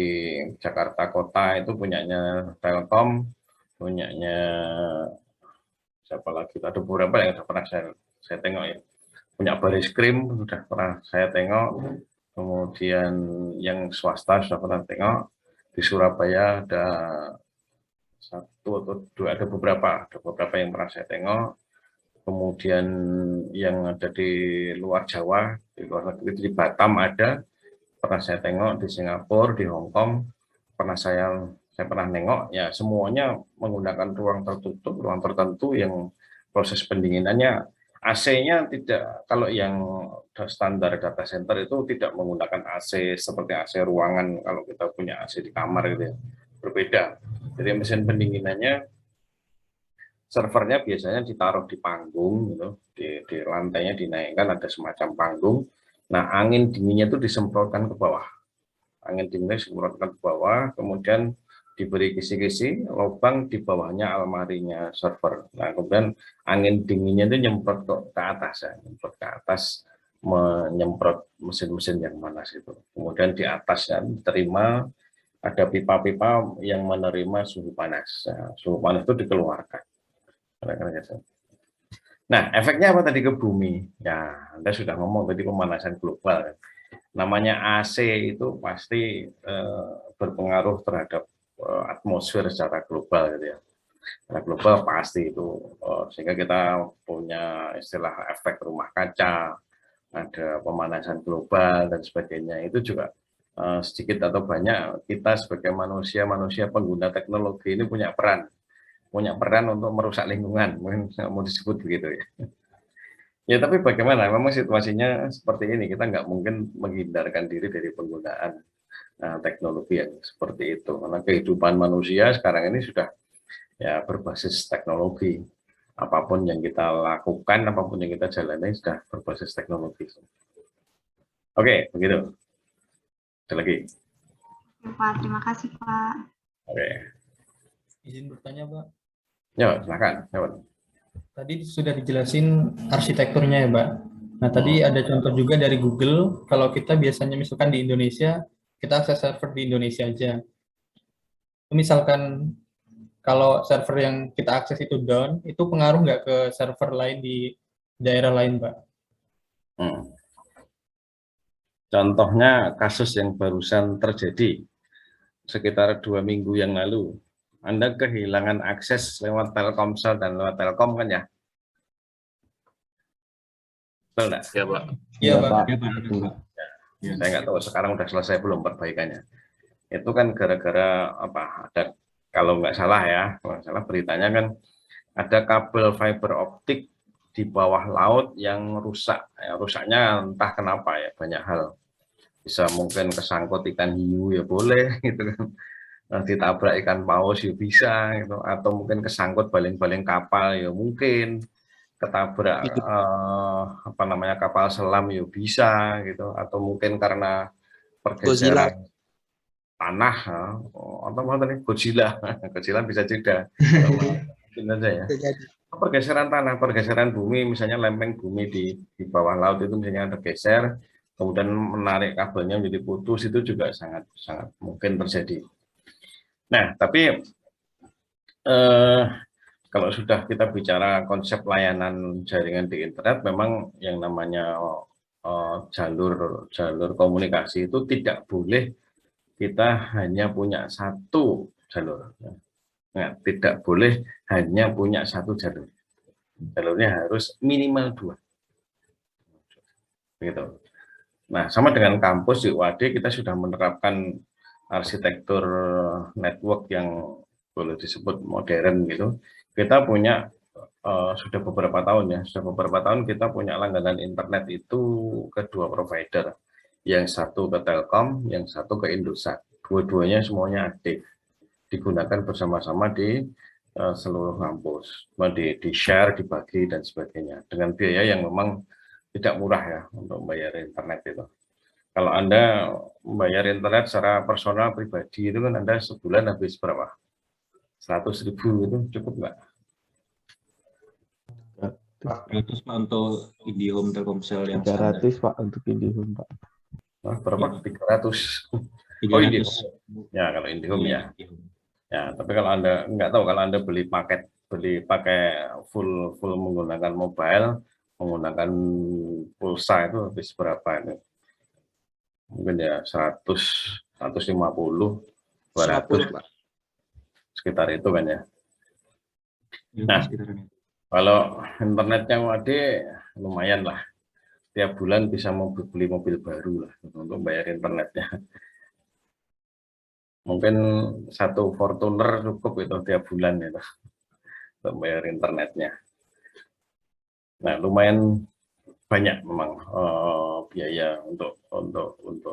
Jakarta Kota itu punyanya Telkom, punyanya siapa lagi? Ada beberapa yang sudah pernah saya tengok ya. Punya Bariskrim sudah pernah saya tengok. Kemudian yang swasta sudah pernah tengok. Di Surabaya ada satu atau dua, ada beberapa yang pernah saya tengok. Kemudian yang ada di luar Jawa, di luar negeri, di Batam ada, pernah saya tengok, di Singapura, di Hong Kong, saya pernah nengok, ya semuanya menggunakan ruang tertutup, ruang tertentu yang proses pendinginannya AC-nya tidak, kalau yang standar data center itu tidak menggunakan AC seperti AC ruangan kalau kita punya AC di kamar gitu ya, berbeda. Jadi mesin pendinginannya, servernya biasanya ditaruh di panggung, gitu, di lantainya dinaikkan, ada semacam panggung. Nah, angin dinginnya itu disemprotkan ke bawah. Angin dinginnya disemprotkan ke bawah, kemudian diberi kisi-kisi, lubang di bawahnya almarinya server. Nah, kemudian angin dinginnya itu nyemprot ke atas, ya, nyemprot ke atas, menyemprot mesin-mesin yang panas itu. Kemudian di atasnya diterima ada pipa-pipa yang menerima suhu panas. Nah, suhu panas itu dikeluarkan. Nah, efeknya apa tadi ke bumi? Ya, Anda sudah ngomong tadi pemanasan global. Namanya AC itu pasti berpengaruh terhadap atmosfer secara global gitu ya. Secara global pasti itu, sehingga kita punya istilah efek rumah kaca, ada pemanasan global dan sebagainya. Itu juga sedikit atau banyak kita sebagai manusia pengguna teknologi ini punya peran untuk merusak lingkungan, mungkin mau disebut begitu ya. Ya tapi bagaimana, memang situasinya seperti ini, kita nggak mungkin menghindarkan diri dari penggunaan teknologi yang seperti itu, karena kehidupan manusia sekarang ini sudah ya berbasis teknologi, apapun yang kita lakukan, apapun yang kita jalani sudah berbasis teknologi. Oke, begitu. Ada lagi? Ya, Pak, terima kasih Pak. Oke. Izin bertanya, Pak. Ya, silakan. Tadi sudah dijelasin arsitekturnya ya, Pak. Nah, tadi ada contoh juga dari Google, kalau kita biasanya misalkan di Indonesia, kita akses server di Indonesia aja. Misalkan kalau server yang kita akses itu down, itu pengaruh nggak ke server lain di daerah lain, Pak? Contohnya kasus yang barusan terjadi sekitar 2 minggu yang lalu. Anda kehilangan akses lewat Telkomsel dan lewat Telkom kan ya? Betul nggak? Iya, Pak. Iya, Pak. Ya, saya nggak tahu sekarang udah selesai belum perbaikannya. Itu kan gara-gara apa? Ada, kalau nggak salah ya, kalau nggak salah beritanya kan ada kabel fiber optik di bawah laut yang rusak. Ya, rusaknya entah kenapa ya, banyak hal. Bisa mungkin kesangkut ikan hiu ya boleh gitu kan. Ditabrak ikan paus ya bisa gitu, atau mungkin kesangkut baling-baling kapal ya mungkin, ketabrak apa namanya kapal selam ya bisa gitu, atau mungkin karena pergeseran tanah atau apa tadi Godzilla Godzilla bisa juga mungkin aja ya, pergeseran tanah, pergeseran bumi, misalnya lempeng bumi di bawah laut itu misalnya tergeser kemudian menarik kabelnya menjadi putus, itu juga sangat mungkin terjadi. Nah, tapi kalau sudah kita bicara konsep layanan jaringan di internet, memang yang namanya jalur komunikasi itu tidak boleh kita hanya punya satu jalur. Nah, tidak boleh hanya punya satu jalur. Jalurnya harus minimal 2. Begitu. Nah, sama dengan kampus di UAD, kita sudah menerapkan arsitektur network yang boleh disebut modern gitu. Kita punya sudah beberapa tahun kita punya langganan internet itu ke 2 provider, yang satu ke Telkom, yang satu ke Indosat. Dua-duanya semuanya aktif, digunakan bersama-sama di seluruh kampus, di share, dibagi dan sebagainya, dengan biaya yang memang tidak murah ya untuk membayar internet itu. Kalau Anda membayar internet secara personal pribadi itu kan Anda sebulan habis berapa? 100.000 itu cukup nggak? 400 Pak untuk IndiHome Telkomsel yang standar. 300 Pak untuk IndiHome Pak. Nah, berapa? 300. Oh, 300. IndiHome. Ya, kalau IndiHome ya. IndiHome. Ya, tapi kalau Anda nggak tahu, kalau Anda beli pakai full menggunakan mobile, menggunakan pulsa itu habis berapa ini? Mungkin ya 100, 150, 200, Pak. sekitar itu kan ya. Ya, Nah, sekitaran itu. kalau internetnya Wade lumayan lah. Tiap bulan bisa mau beli mobil baru lah untuk bayar internetnya. Mungkin satu Fortuner cukup itu tiap bulan itu untuk bayar internetnya. Nah, lumayan banyak memang biaya untuk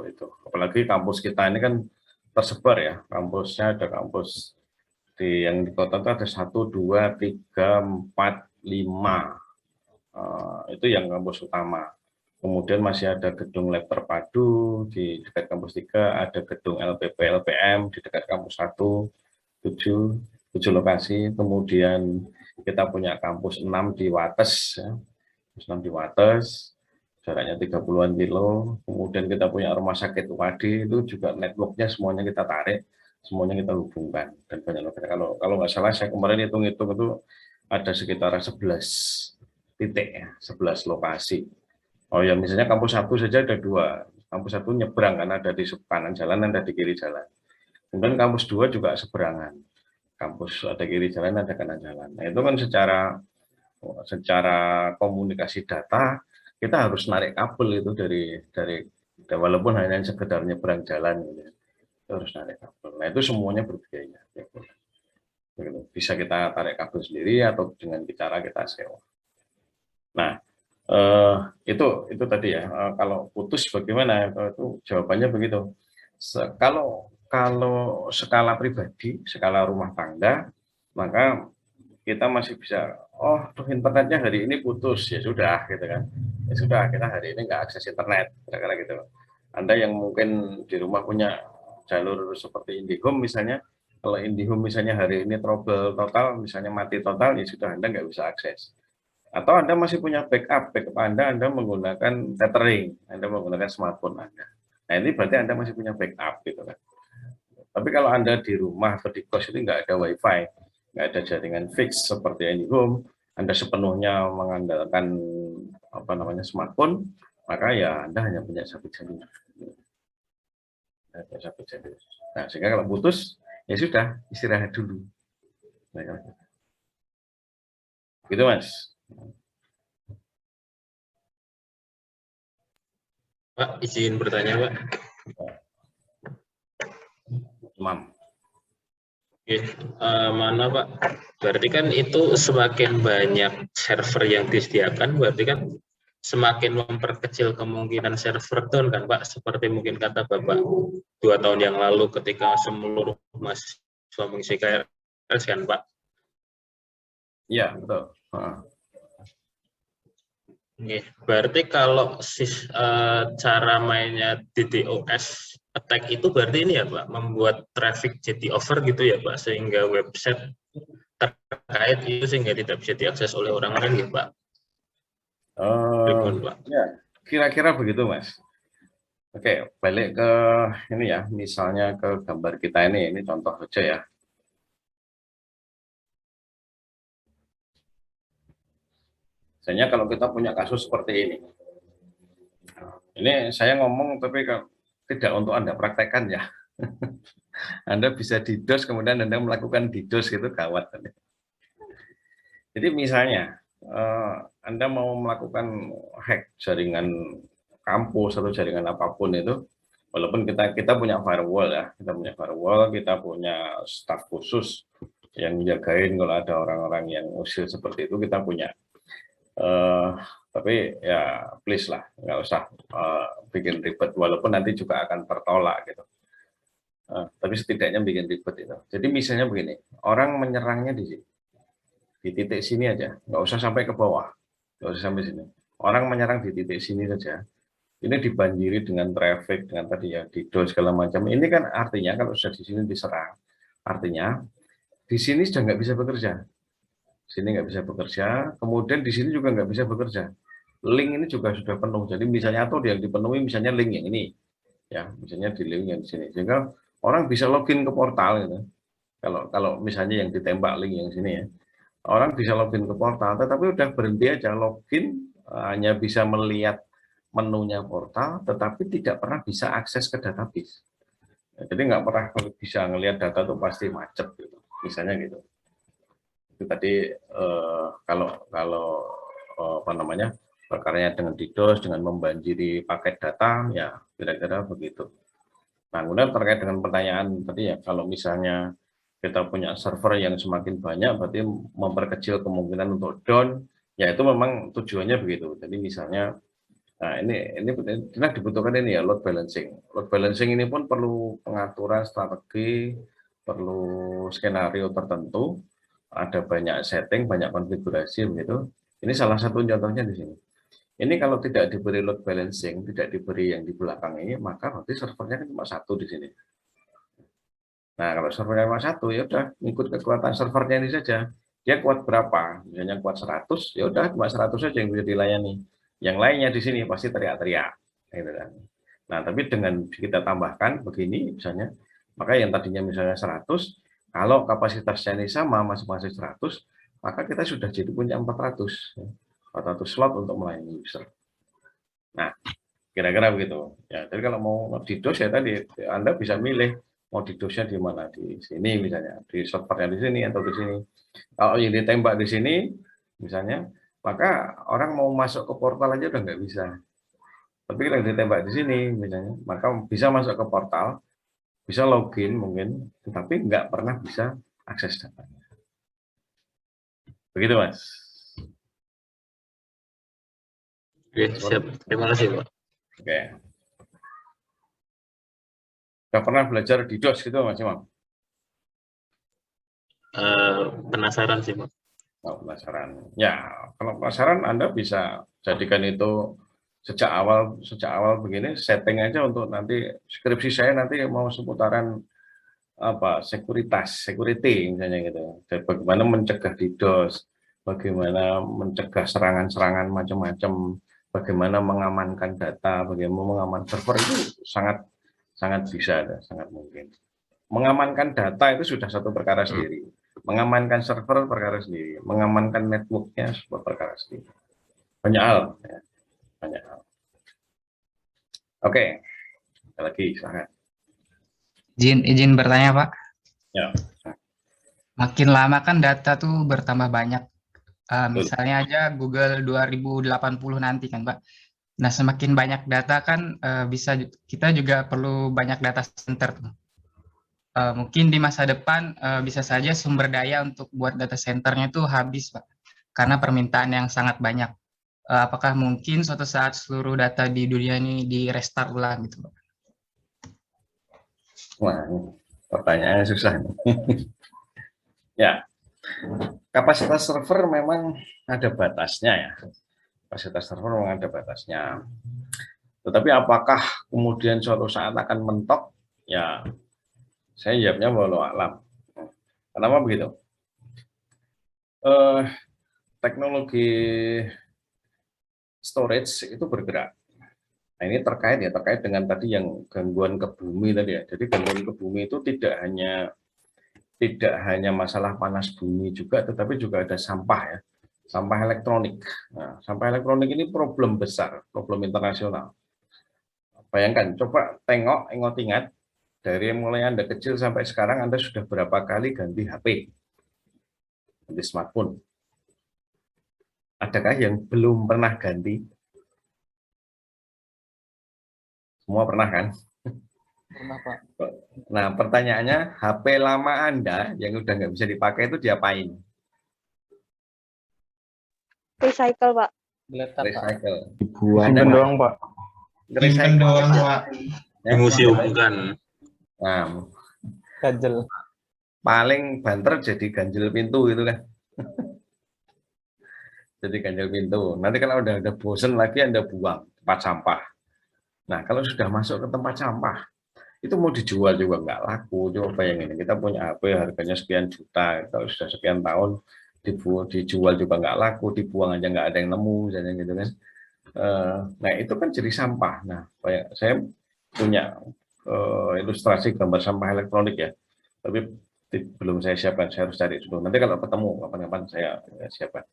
itu. Apalagi kampus kita ini kan tersebar ya. Kampusnya ada kampus yang di kota itu ada 1, 2, 3, 4, 5. Itu yang kampus utama. Kemudian masih ada gedung lab terpadu di dekat kampus 3, ada gedung LPP, LPM di dekat kampus 1, 7 lokasi. Kemudian kita punya kampus 6 di Wates, ya. 6 di Wates, jaraknya 30-an kilo. Kemudian kita punya rumah sakit UAD, itu juga networknya semuanya kita tarik, semuanya kita hubungkan. Dan banyak kalau nggak salah saya kemarin hitung-hitung itu ada sekitar 11 titik ya, 11 lokasi. Oh ya, misalnya kampus 1 saja ada 2. Kampus 1 nyebrang kan, ada di kanan jalan, ada di kiri jalan. Kemudian kampus 2 juga seberangan. Kampus ada kiri jalan, ada kanan jalan. Nah, itu kan secara komunikasi data kita harus narik kabel itu dari walaupun hanya sekedar nyebrang jalan gitu. Kita harus narik kabel. Nah, itu semuanya berbiaya. Bisa kita tarik kabel sendiri atau dengan cara kita sewa. Nah, itu tadi ya. Kalau putus bagaimana? Itu jawabannya begitu. Kalau skala pribadi, skala rumah tangga, maka kita masih bisa, oh tuh internetnya hari ini putus, ya sudah gitu kan. Ya sudah, kita hari ini nggak akses internet, kira-kira gitu. Anda yang mungkin di rumah punya jalur seperti IndiHome misalnya, kalau IndiHome misalnya hari ini trouble total, misalnya mati total, ya sudah Anda nggak bisa akses. Atau Anda masih punya backup Anda menggunakan tethering, Anda menggunakan smartphone Anda. Nah ini berarti Anda masih punya backup gitu kan. Tapi kalau Anda di rumah atau di kos itu nggak ada wifi, nggak ada jaringan fix seperti IndiHome, Anda sepenuhnya mengandalkan smartphone, maka ya Anda hanya punya satu jalur. Nah sehingga kalau putus ya sudah istirahat dulu. Nah, gitu Mas. Pak, izin bertanya, Pak. Imam. Oke, mana Pak? Berarti kan itu semakin banyak server yang disediakan, berarti kan semakin memperkecil kemungkinan server down kan Pak? Seperti mungkin kata Bapak 2 tahun yang lalu ketika seluruh mahasiswa mengisi KRS kan Pak? Iya, betul. Oke, berarti kalau cara mainnya DDoS attack itu berarti ini ya Pak, membuat traffic jadi over gitu ya Pak, sehingga website terkait itu sehingga tidak bisa diakses oleh orang lain ya Pak? Ya, kira-kira begitu Mas. Oke, balik ke ini ya, misalnya ke gambar kita ini contoh saja ya. Misalnya kalau kita punya kasus seperti ini saya ngomong tapi tidak untuk Anda praktekkan ya. Anda bisa DDoS kemudian Anda melakukan DDoS gitu gawat. Jadi misalnya Anda mau melakukan hack jaringan kampus atau jaringan apapun itu, walaupun kita punya firewall ya, kita punya staf khusus yang menjagain kalau ada orang-orang yang usil seperti itu kita punya. Tapi ya please lah, nggak usah bikin ribet, walaupun nanti juga akan tertolak gitu. Tapi setidaknya bikin ribet itu. Jadi misalnya begini, orang menyerangnya di titik sini aja, nggak usah sampai ke bawah, nggak usah sampai sini. Orang menyerang di titik sini saja, ini dibanjiri dengan traffic, dengan tadi ya DDoS segala macam. Ini kan artinya kalau sudah di sini diserang, artinya di sini sudah nggak bisa bekerja. sini nggak bisa bekerja, kemudian di sini juga nggak bisa bekerja. Link ini juga sudah penuh. Jadi misalnya atau yang dipenuhi misalnya link yang ini, ya misalnya di link yang di sini, sehingga orang bisa login ke portal gitu. Kalau misalnya yang ditembak link yang sini ya, orang bisa login ke portal, tetapi udah berhenti aja login, hanya bisa melihat menunya portal, tetapi tidak pernah bisa akses ke database. Jadi nggak pernah bisa ngelihat data itu pasti macet gitu, misalnya gitu. Itu tadi kalau apa namanya perkaranya dengan DDoS, dengan membanjiri paket data, ya kira-kira begitu. Nah, kemudian terkait dengan pertanyaan tadi ya, kalau misalnya kita punya server yang semakin banyak, berarti memperkecil kemungkinan untuk down, ya itu memang tujuannya begitu. Jadi misalnya, nah ini kita dibutuhkan ini ya load balancing. Load balancing ini pun perlu pengaturan strategi, perlu skenario tertentu, ada banyak setting, banyak konfigurasi begitu. Ini salah satu contohnya di sini. Ini kalau tidak diberi load balancing, tidak diberi yang di belakang ini, maka berarti servernya kan cuma satu di sini. Nah, kalau servernya cuma satu, ya udah ikut kekuatan servernya ini saja. Dia kuat berapa? Misalnya kuat 100, ya udah cuma 100 saja yang bisa dilayani. Yang lainnya di sini pasti teriak-teriak. Gitu kan. Nah, tapi dengan kita tambahkan begini misalnya, maka yang tadinya misalnya 100, kalau kapasitasnya ini sama masing-masing 100, maka kita sudah jadi punya 400 slot untuk melayani user. Nah, kira-kira begitu. Ya, jadi kalau mau DDoS ya tadi Anda bisa milih mau DDoS-nya di mana, di sini misalnya, di servernya di sini atau di sini. Kalau yang ditembak di sini misalnya, maka orang mau masuk ke portal aja udah nggak bisa. Tapi kalau ditembak di sini misalnya, maka bisa masuk ke portal, bisa login mungkin, tetapi nggak pernah bisa akses datanya. Begitu, Mas. Oke, siap. Terima kasih, Pak. Oke. Sudah pernah belajar DDoS gitu, Mas Imam? Penasaran sih, Pak. Oh, penasaran. Ya, kalau penasaran Anda bisa jadikan itu sejak awal begini setting aja untuk nanti skripsi saya nanti mau seputaran apa security misalnya gitu. Jadi bagaimana mencegah DDoS, bagaimana mencegah serangan-serangan macam-macam, bagaimana mengamankan data, bagaimana mengamankan server itu sangat bisa, sangat mungkin. Mengamankan data itu sudah satu perkara sendiri. Mengamankan server perkara sendiri. Mengamankan networknya sebuah perkara sendiri. Banyak hal. Ya. Banyak hal. Oke. Lagi, silakan. Izin bertanya, Pak. Ya. Makin lama kan data tuh bertambah banyak. Misalnya aja Google 2080 nanti kan, Pak. Nah, semakin banyak data kan kita juga perlu banyak data center tuh. Mungkin di masa depan bisa saja sumber daya untuk buat data centernya tuh habis, Pak. Karena permintaan yang sangat banyak. Apakah mungkin suatu saat seluruh data di dunia ini di restart ulang gitu, Pak? Wah, pertanyaannya susah. Ya, kapasitas server memang ada batasnya ya. Kapasitas server memang ada batasnya. Tetapi apakah kemudian suatu saat akan mentok? Ya, saya jawabnya walau alam. Kenapa begitu? Teknologi storage itu bergerak. Nah, ini terkait dengan tadi yang gangguan ke bumi tadi ya. Jadi gangguan ke bumi itu tidak hanya masalah panas bumi juga, tetapi juga ada sampah ya, sampah elektronik. Nah, sampah elektronik ini problem besar, problem internasional. Bayangkan, coba ingat dari mulai Anda kecil sampai sekarang Anda sudah berapa kali ganti HP, ganti smartphone? Adakah yang belum pernah ganti? Semua pernah kan? Pernah, Pak. Nah, pertanyaannya, HP lama Anda yang udah nggak bisa dipakai itu diapain? Recycle, Pak. Recycle. Dibuang doang, Pak. Simpen doang, Pak. Dimuseumkan. Nah, Ganjel. paling banter jadi ganjel pintu gitu kan. Jadi ganjel pintu. Nanti kalau udah bosen lagi Anda buang tempat sampah. Nah, kalau sudah masuk ke tempat sampah, itu mau dijual juga nggak laku. Coba bayangin, kita punya HP harganya sekian juta, kalau sudah sekian tahun dijual juga nggak laku, dibuang aja nggak ada yang nemu, misalnya gitu kan. Nah itu kan jadi sampah. Nah saya punya ilustrasi gambar sampah elektronik ya, tapi belum saya siapkan, saya harus cari dulu. Nanti kalau ketemu kapan-kapan saya siapkan.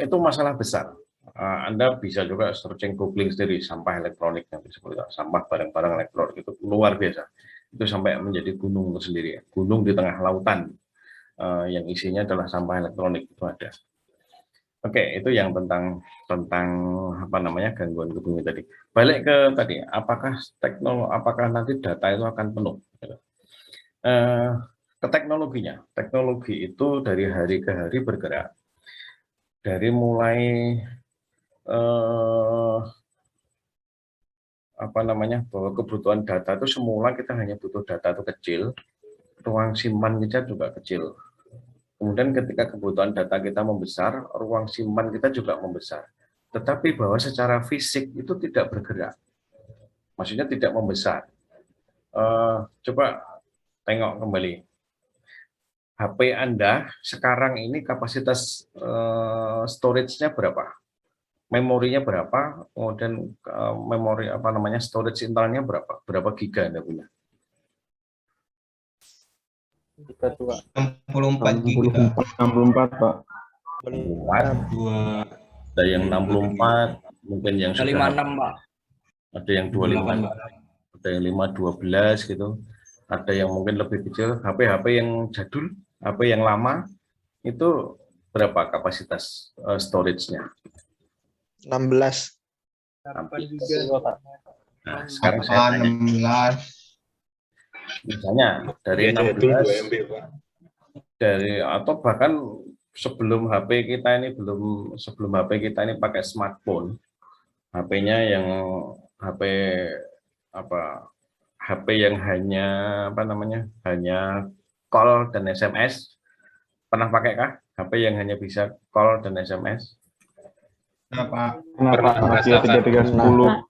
Itu masalah besar. Anda bisa juga searching, googling sendiri sampah elektronik yang disebut sampah barang-barang elektronik, itu luar biasa. Itu sampai menjadi gunung tersendiri, gunung di tengah lautan yang isinya adalah sampah elektronik itu ada. Oke, itu yang tentang apa namanya gangguan ke bumi tadi. Balik ke tadi, apakah nanti data itu akan penuh? Ke teknologinya, teknologi itu dari hari ke hari bergerak. Dari mulai apa namanya, bahwa kebutuhan data itu semula kita hanya butuh data itu kecil, ruang simpan kita juga kecil. Kemudian ketika kebutuhan data kita membesar, ruang simpan kita juga membesar. Tetapi bahwa secara fisik itu tidak bergerak, maksudnya tidak membesar. Coba tengok kembali. HP Anda sekarang ini kapasitas storage-nya berapa? Memorinya berapa? Kemudian memori apa namanya, storage internalnya berapa? Berapa giga Anda punya? 64 giga. 64, Pak. 64. Ada yang 64, mungkin yang sudah 56, Pak. Ada yang 25, ada yang 512 gitu. Ada yang mungkin lebih kecil. HP yang jadul, HP yang lama itu berapa kapasitas storage-nya? 16. Nah, sekarang saya tanya. 16. Misalnya dari 16 atau bahkan sebelum HP kita ini pakai smartphone, HP-nya yang HP yang hanya apa namanya, hanya call dan SMS. Pernah pakai kah HP yang hanya bisa call dan SMS? Kenapa? Nokia 3310.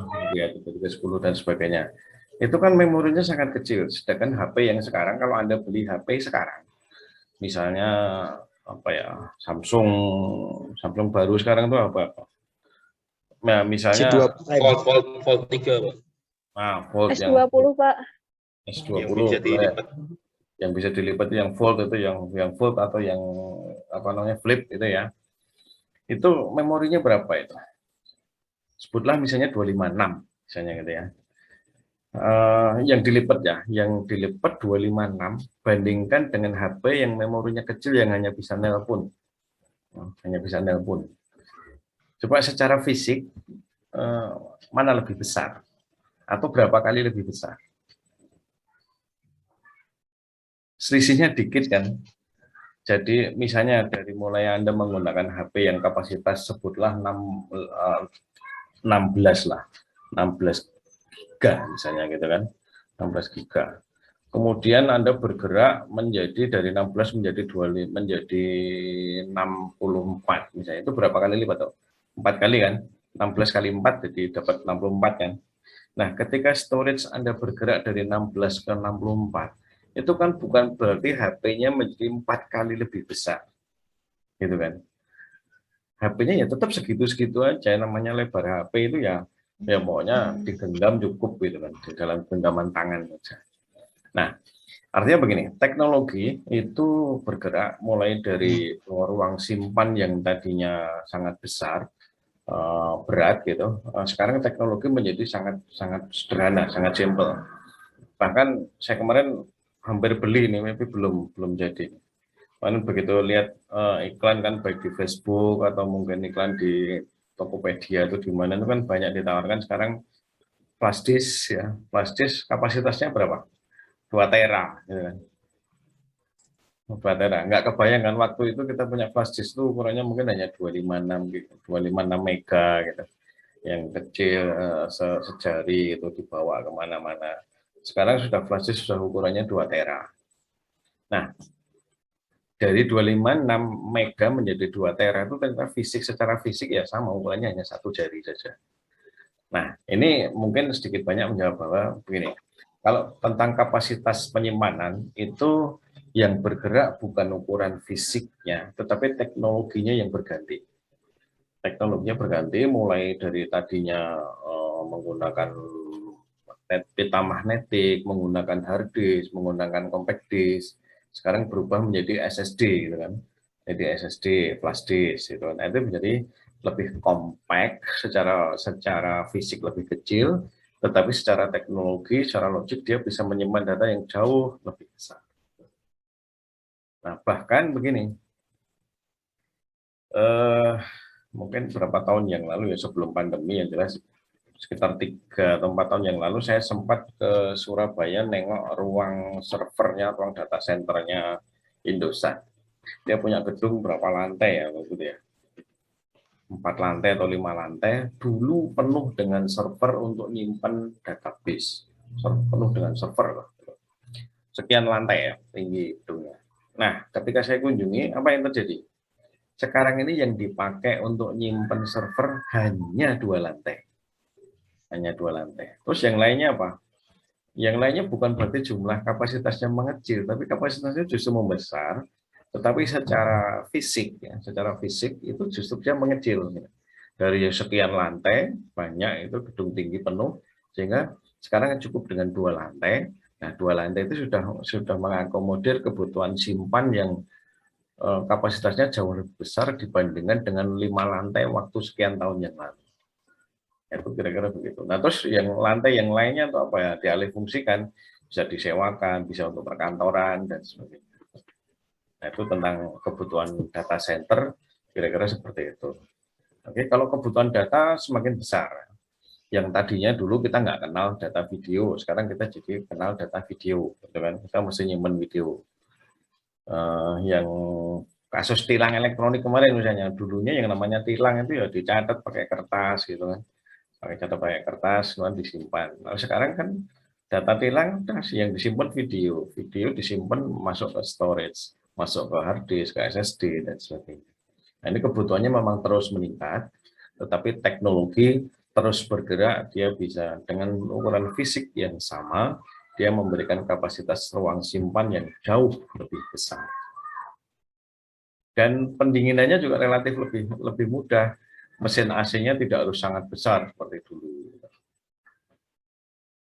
Nokia 3310 dan sebagainya. Itu kan memorinya sangat kecil, sedangkan HP yang sekarang, kalau Anda beli HP sekarang, misalnya apa ya, Samsung baru sekarang itu apa? Nah, misalnya Fold 3, Pak. Nah, Fold S20, Pak. S20 Yang bisa dilipat. yang bisa dilipat, yang Fold itu yang Fold atau yang apa namanya, Flip itu ya. Itu memorinya berapa itu? Sebutlah misalnya 256 misalnya gitu ya. Yang dilipat ya, yang dilipat 256 bandingkan dengan HP yang memorinya kecil yang hanya bisa nelpon. Coba secara fisik mana lebih besar atau berapa kali lebih besar? Selisihnya dikit kan. Jadi misalnya dari mulai Anda menggunakan HP yang kapasitas sebutlah 16 giga misalnya gitu kan, 16 giga. Kemudian Anda bergerak menjadi dari 16 menjadi 64 misalnya, itu berapa kali lipat tuh? 4 kali kan, 16 kali 4 jadi dapat 64 kan. Nah, ketika storage Anda bergerak dari 16 ke 64, itu kan bukan berarti HP-nya menjadi 4 kali lebih besar, gitu kan. HP-nya ya tetap segitu-segitu aja, namanya lebar HP itu ya pokoknya digenggam cukup gitu kan, di dalam genggaman tangan saja. Nah, artinya begini, teknologi itu bergerak mulai dari ruang simpan yang tadinya sangat besar, berat gitu. Sekarang teknologi menjadi sangat sederhana, sangat simple. Bahkan saya kemarin hampir beli ini, tapi belum jadi. Kemarin begitu lihat iklan kan, baik di Facebook atau mungkin iklan di Tokopedia itu di mana itu kan banyak ditawarkan sekarang flash disk ya. Flash disk kapasitasnya berapa? 2 tera gitu kan. 2 tera. Nggak kebayang kan waktu itu kita punya flash disk itu ukurannya mungkin hanya 256 gitu, 256 mega gitu. Yang kecil sejari itu dibawa kemana-mana. Sekarang sudah flash disk sudah ukurannya 2 tera. Nah, dari 256 mega menjadi 2 tera itu ternyata secara fisik ya sama, ukurannya hanya 1 jari saja. Nah, ini mungkin sedikit banyak menjawab bahwa begini, kalau tentang kapasitas penyimpanan itu Yang bergerak bukan ukuran fisiknya, tetapi teknologinya yang berganti. Teknologinya berganti mulai dari tadinya menggunakan pita magnetik, menggunakan hard disk, menggunakan compact disk, sekarang berubah menjadi SSD, gitu kan? Jadi SSD, flash disk, gitu kan? Itu menjadi lebih compact, secara fisik lebih kecil, tetapi secara teknologi, secara logik dia bisa menyimpan data yang jauh lebih besar. Nah, bahkan begini, mungkin beberapa tahun yang lalu ya, sebelum pandemi yang jelas, sekitar 3 atau 4 tahun yang lalu saya sempat ke Surabaya nengok ruang servernya, ruang data centernya Indosat. Dia punya gedung berapa lantai ya, gitu ya. 4 lantai atau 5 lantai, dulu penuh dengan server untuk nyimpan database. Penuh dengan server. Sekian lantai ya, tinggi gedungnya. Nah, ketika saya kunjungi, apa yang terjadi? Sekarang ini yang dipakai untuk nyimpan server hanya 2 lantai. Hanya 2 lantai. Terus yang lainnya apa? Yang lainnya bukan berarti jumlah kapasitasnya mengecil, tapi kapasitasnya justru membesar, tetapi secara fisik, ya, secara fisik itu justru dia mengecil. Dari sekian lantai, banyak itu gedung tinggi penuh, sehingga sekarang cukup dengan 2 lantai. Nah, 2 lantai itu sudah mengakomodir kebutuhan simpan yang kapasitasnya jauh lebih besar dibandingkan dengan 5 lantai waktu sekian tahun yang lalu. Itu kira-kira begitu. Nah, terus yang lantai yang lainnya itu apa ya? Dialih fungsikan, bisa disewakan, bisa untuk perkantoran dan sebagainya. Nah, itu tentang kebutuhan data center, kira-kira seperti itu. Oke, kalau kebutuhan data semakin besar, yang tadinya dulu kita nggak kenal data video, sekarang kita jadi kenal data video, gitu kan? Kita mesti nyimpen video. Yang kasus tilang elektronik kemarin misalnya, dulunya yang namanya tilang itu ya dicatat pakai kertas, gitu kan? Pakai kertas, kemudian disimpan. Nah, sekarang kan data tilang yang disimpan video disimpan masuk ke storage, masuk ke hard disk, ke SSD dan sebagainya. Nah, ini kebutuhannya memang terus meningkat, tetapi teknologi terus bergerak, dia bisa dengan ukuran fisik yang sama, dia memberikan kapasitas ruang simpan yang jauh lebih besar. Dan pendinginannya juga relatif lebih mudah. Mesin AC-nya tidak harus sangat besar seperti dulu.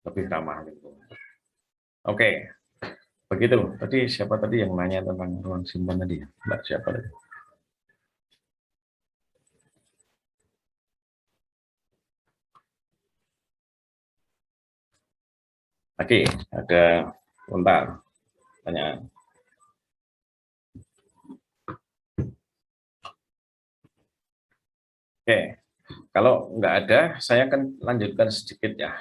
Lebih ramah lingkungan. Oke, begitu. Tadi siapa tadi yang nanya tentang ruang simpan tadi? Mbak siapa tadi? Oke, ada bentar tanya. Oke, kalau nggak ada, saya akan lanjutkan sedikit ya.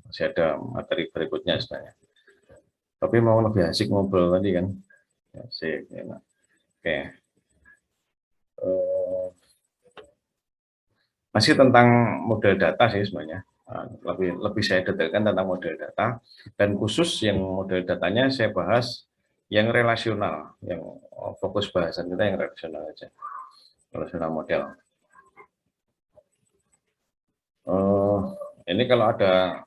Masih ada materi berikutnya sebenarnya. Tapi mau lebih asik ngobrol tadi kan. Asik, enak. Oke. Masih tentang model data sih sebenarnya. Lebih saya detailkan tentang model data. Dan khusus yang model datanya saya bahas yang relasional. Yang fokus bahasan kita yang relasional aja. Relasional model. Ini kalau ada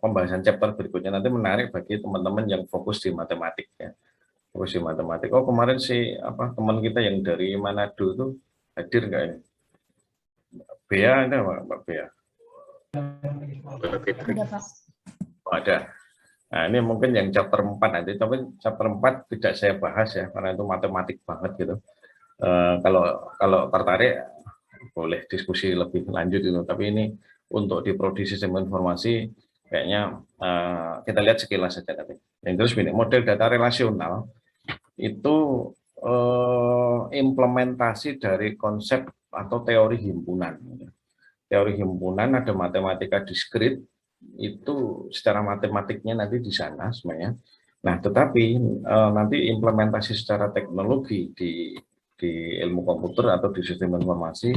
pembahasan chapter berikutnya nanti menarik bagi teman-teman yang fokus di matematik ya. Fokus di matematik. Oh, kemarin sih teman kita yang dari Manado itu hadir nggak ini? Bea ada Mbak Bea? Ada, Pak. Oh, ada. Nah, ini mungkin yang chapter 4 nanti, tapi chapter 4 tidak saya bahas ya karena itu matematik banget gitu. Kalau tertarik boleh diskusi lebih lanjut itu, tapi ini untuk di prodi sistem informasi kayaknya kita lihat sekilas saja tadi. Yang terus ini model data relasional itu implementasi dari konsep atau teori himpunan. Teori himpunan ada matematika diskrit, itu secara matematiknya nanti di sana sebenarnya. Nah, tetapi nanti implementasi secara teknologi di ilmu komputer atau di sistem informasi,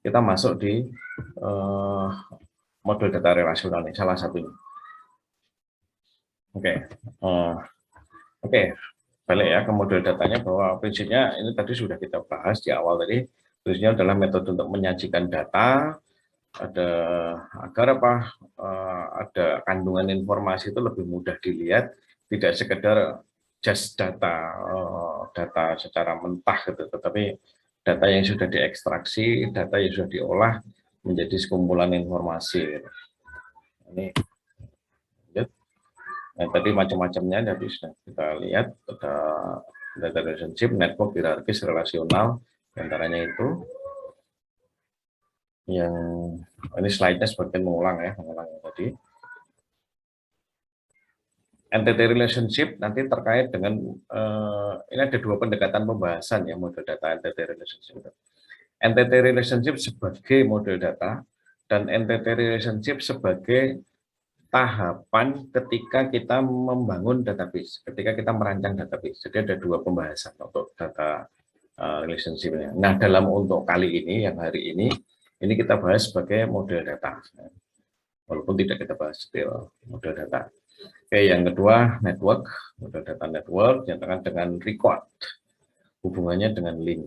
kita masuk di model data relasional ini, salah satunya. Oke, balik ya ke model datanya, bahwa prinsipnya ini tadi sudah kita bahas di awal tadi. Prinsipnya adalah metode untuk menyajikan data, agar ada kandungan informasi itu lebih mudah dilihat, tidak sekedar just data secara mentah gitu, tetapi data yang sudah diekstraksi, data yang sudah diolah menjadi sekumpulan informasi. Ini nah, tadi macam-macamnya tadi sudah kita lihat, ada data relationship, network, hierarkis, relasional, antaranya itu. Yang ini slide-nya sebagian mengulang yang tadi. Entity relationship nanti terkait dengan ini ada dua pendekatan pembahasan ya model data entity relationship. Entity relationship sebagai model data dan entity relationship sebagai tahapan ketika kita membangun database, ketika kita merancang database. Jadi ada dua pembahasan untuk data relationship-nya. Nah, dalam untuk kali ini yang hari ini kita bahas sebagai model data. Walaupun tidak kita bahas detail model data. Oke, yang kedua network, model data network yang dengan record, hubungannya dengan link.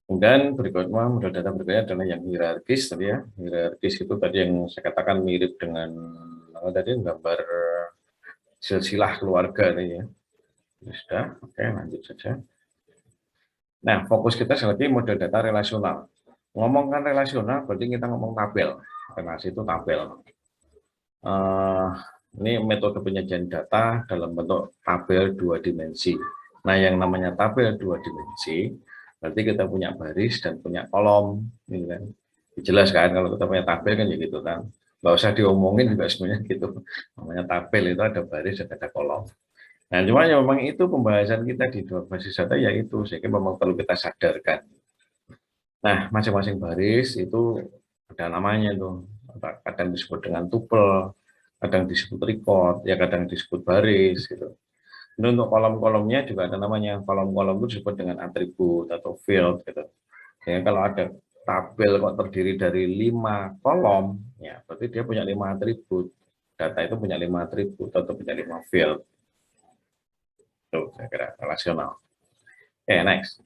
Kemudian berikutnya model data berikutnya adalah yang hierarkis tadi ya. Hierarkis itu tadi yang saya katakan mirip dengan tadi gambar silsilah keluarga tadi ya. Sudah, oke lanjut saja. Nah, fokus kita sekali lagi model data relasional. Ngomongkan relasional berarti kita ngomong tabel. Relasi itu tabel. Ini metode penyajian data dalam bentuk tabel 2 dimensi. Nah, yang namanya tabel 2 dimensi, berarti kita punya baris dan punya kolom. Ini kan. Jelas kan, kalau kita punya tabel kan ya gitu kan. Nggak usah diomongin juga sebenarnya gitu. Namanya tabel itu ada baris dan ada kolom. Nah, cuma ya memang itu pembahasan kita di dua basis data yaitu, sehingga memang perlu kita sadarkan. Nah, masing-masing baris itu ada namanya tuh. Kadang disebut dengan tuple, kadang disebut record, ya kadang disebut baris gitu. Dan untuk kolom-kolomnya juga ada namanya. Kolom-kolom itu disebut dengan atribut atau field gitu. Jadi kalau ada tabel kok terdiri dari 5 kolom, ya berarti dia punya 5 atribut. Data itu punya 5 atribut atau punya 5 field. Tuh, saya kira relasional. Oke, next.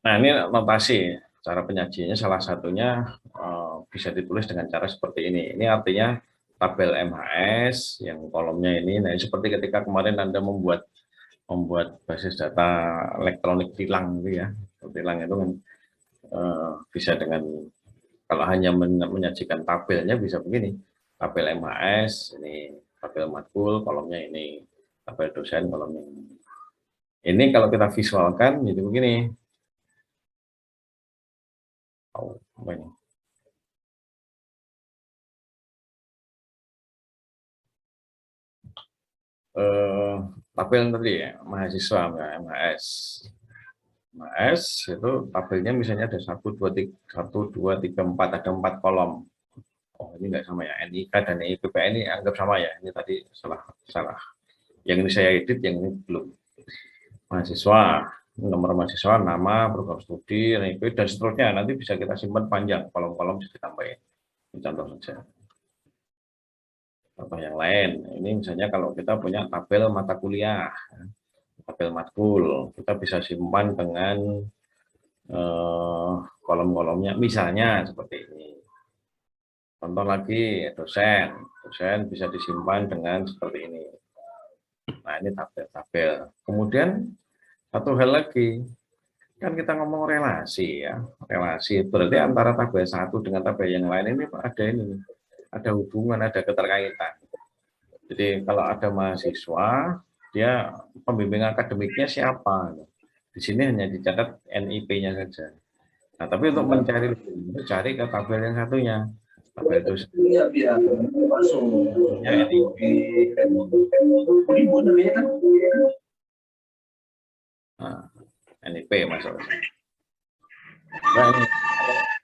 Nah, ini notasi. Cara penyajiannya salah satunya bisa ditulis dengan cara seperti ini. Ini artinya tabel MHS yang kolomnya ini. Nah, seperti ketika kemarin Anda membuat basis data elektronik tilang gitu ya. Tilang itu kan bisa dengan kalau hanya menyajikan tabelnya bisa begini. Tabel MHS, ini tabel matkul, kolomnya ini. Tabel dosen, kolomnya ini. Ini kalau kita visualkan jadi begini. Oh, apa ini? Tabel tadi ya, mahasiswa MHS. MHS itu tabelnya misalnya ada 1, 2, 3, 4, ada 4 kolom. Oh, ini enggak sama ya, NIK dan NIPP ini anggap sama ya. Ini tadi salah. Yang ini saya edit, yang ini belum. Mahasiswa, nomor mahasiswa, nama, program studi, NIP, dan seterusnya. Nanti bisa kita simpan panjang, kolom-kolom bisa ditambahin. Ini contoh saja. Contoh yang lain, ini misalnya kalau kita punya tabel mata kuliah, tabel matkul, kita bisa simpan dengan kolom-kolomnya, misalnya seperti ini. Contoh lagi, dosen bisa disimpan dengan seperti ini. Nah, ini tabel-tabel. Kemudian satu hal lagi, kan kita ngomong relasi ya, relasi berarti antara tabel satu dengan tabel yang lain ini ada hubungan, ada keterkaitan. Jadi kalau ada mahasiswa, dia pembimbing akademiknya siapa? Di sini hanya dicatat NIP-nya saja. Nah, tapi untuk mencari cari ke tabel yang satunya. Tabel itu NIP. Nah, NIP maksudnya. Nah, ini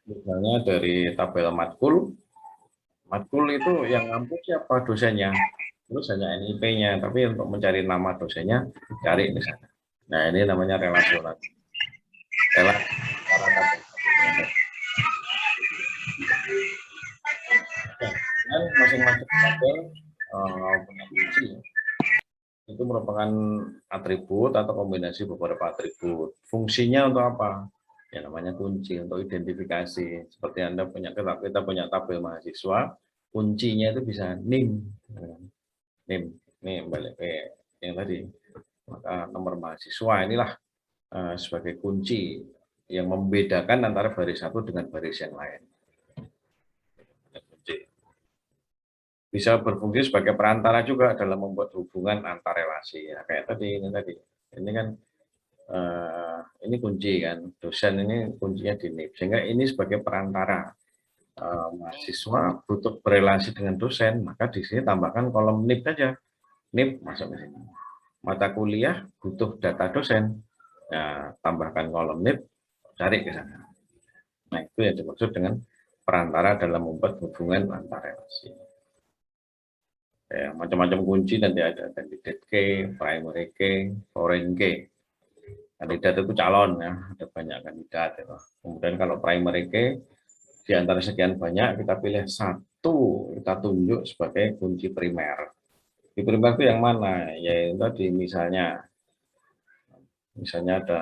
misalnya dari tabel matkul itu yang ngambil siapa dosennya, terus hanya NIP-nya, tapi untuk mencari nama dosennya cari di sana. Nah, ini namanya relasional. Dan masing-masing tabel punya fungsi. Itu merupakan atribut atau kombinasi beberapa atribut. Fungsinya untuk apa? Ya namanya kunci untuk identifikasi. Seperti kita punya tabel mahasiswa, kuncinya itu bisa NIM. NIM, ini balik ke yang tadi. Maka nomor mahasiswa inilah sebagai kunci yang membedakan antara baris satu dengan baris yang lain. Bisa berfungsi sebagai perantara juga dalam membuat hubungan antar relasi. Ya, kayak tadi, ini kan ini kunci kan, dosen ini kuncinya di NIP, sehingga ini sebagai perantara. Mahasiswa butuh berelasi dengan dosen, maka di sini tambahkan kolom NIP saja. NIP masuk ke sini. Mata kuliah butuh data dosen, nah, tambahkan kolom NIP, cari ke sana. Nah, itu yang dimaksud dengan perantara dalam membuat hubungan antar relasi. Ya, macam-macam kunci nanti ada candidate key, primary key, foreign key. Kandidat itu calon ya, ada banyak kandidat. Ya. Kemudian kalau primary key, di antara sekian banyak kita pilih satu, kita tunjuk sebagai kunci primer. Di primer itu yang mana? Yaitu tadi misalnya ada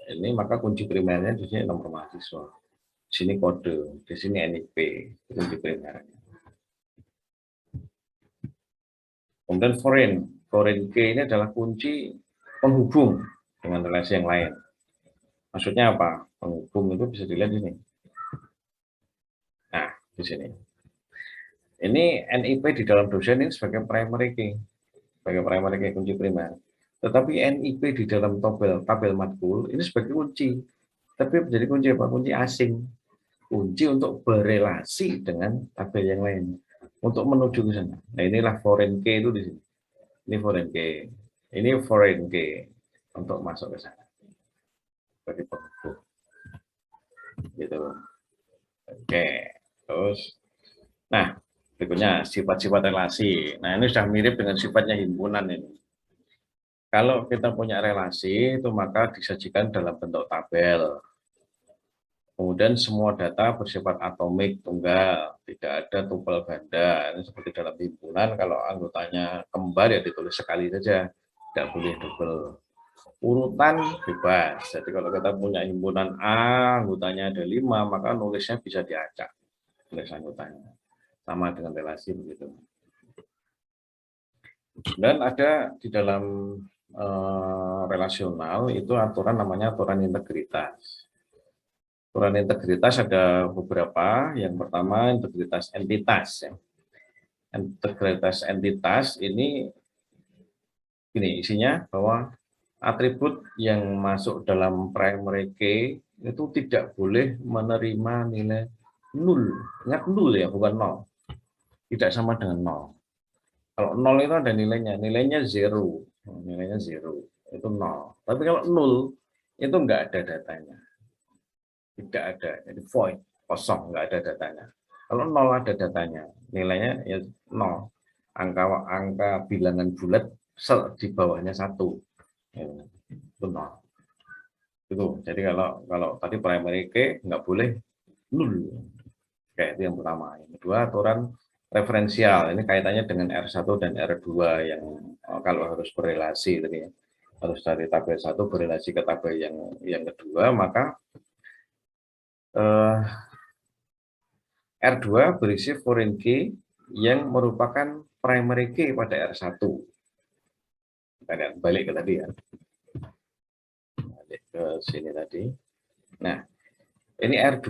ini, maka kunci primernya di sini nomor mahasiswa. Di sini kode, di sini NIP, kunci primernya. Kemudian foreign key ini adalah kunci penghubung dengan relasi yang lain. Maksudnya apa? Penghubung itu bisa dilihat di sini. Nah, di sini. Ini NIP di dalam dosen ini sebagai primary key, kunci primer. Tetapi NIP di dalam tabel matkul ini sebagai kunci. Tapi menjadi kunci apa? Kunci asing. Kunci untuk berelasi dengan tabel yang lain. Untuk menuju ke sana. Nah, inilah foreign key itu di sini. Ini foreign key. Ini foreign key untuk masuk ke sana. Sebagai penghubung. Gitu. Oke. Terus, nah, berikutnya sifat-sifat relasi. Nah, ini sudah mirip dengan sifatnya himpunan ini. Kalau kita punya relasi, itu maka disajikan dalam bentuk tabel. Kemudian semua data bersifat atomik, tunggal, tidak ada tupel ganda. Ini seperti dalam himpunan, kalau anggotanya kembar ya ditulis sekali saja, tidak boleh double. Urutan bebas. Jadi kalau kita punya himpunan A, anggotanya ada 5, maka nulisnya bisa diacak oleh anggotanya. Sama dengan relasi begitu. Dan ada di dalam relasional itu aturan namanya aturan integritas. Aturan integritas ada beberapa. Yang pertama integritas entitas. Ya. Integritas entitas ini isinya bahwa atribut yang masuk dalam primary key itu tidak boleh menerima nilai 0. Ingat 0 ya, bukan 0. Tidak sama dengan 0. Kalau 0 itu ada nilainya 0. Nilainya 0, itu 0. Tapi kalau 0, itu enggak ada datanya. Tidak ada, jadi void, kosong, enggak ada datanya. Kalau 0 ada datanya, nilainya ya 0. Angka bilangan bulat di bawahnya 1. Itu 0. Itu. Jadi kalau tadi primary key enggak boleh 0. Kayak itu yang pertama. Yang kedua, aturan referensial. Ini kaitannya dengan R1 dan R2 yang kalau harus berelasi tadi, harus dari tabel 1 berelasi ke tabel yang kedua, maka R2 berisi foreign key yang merupakan primary key pada R1. Kita balik ke tadi ya. Balik ke sini tadi. Nah, ini R2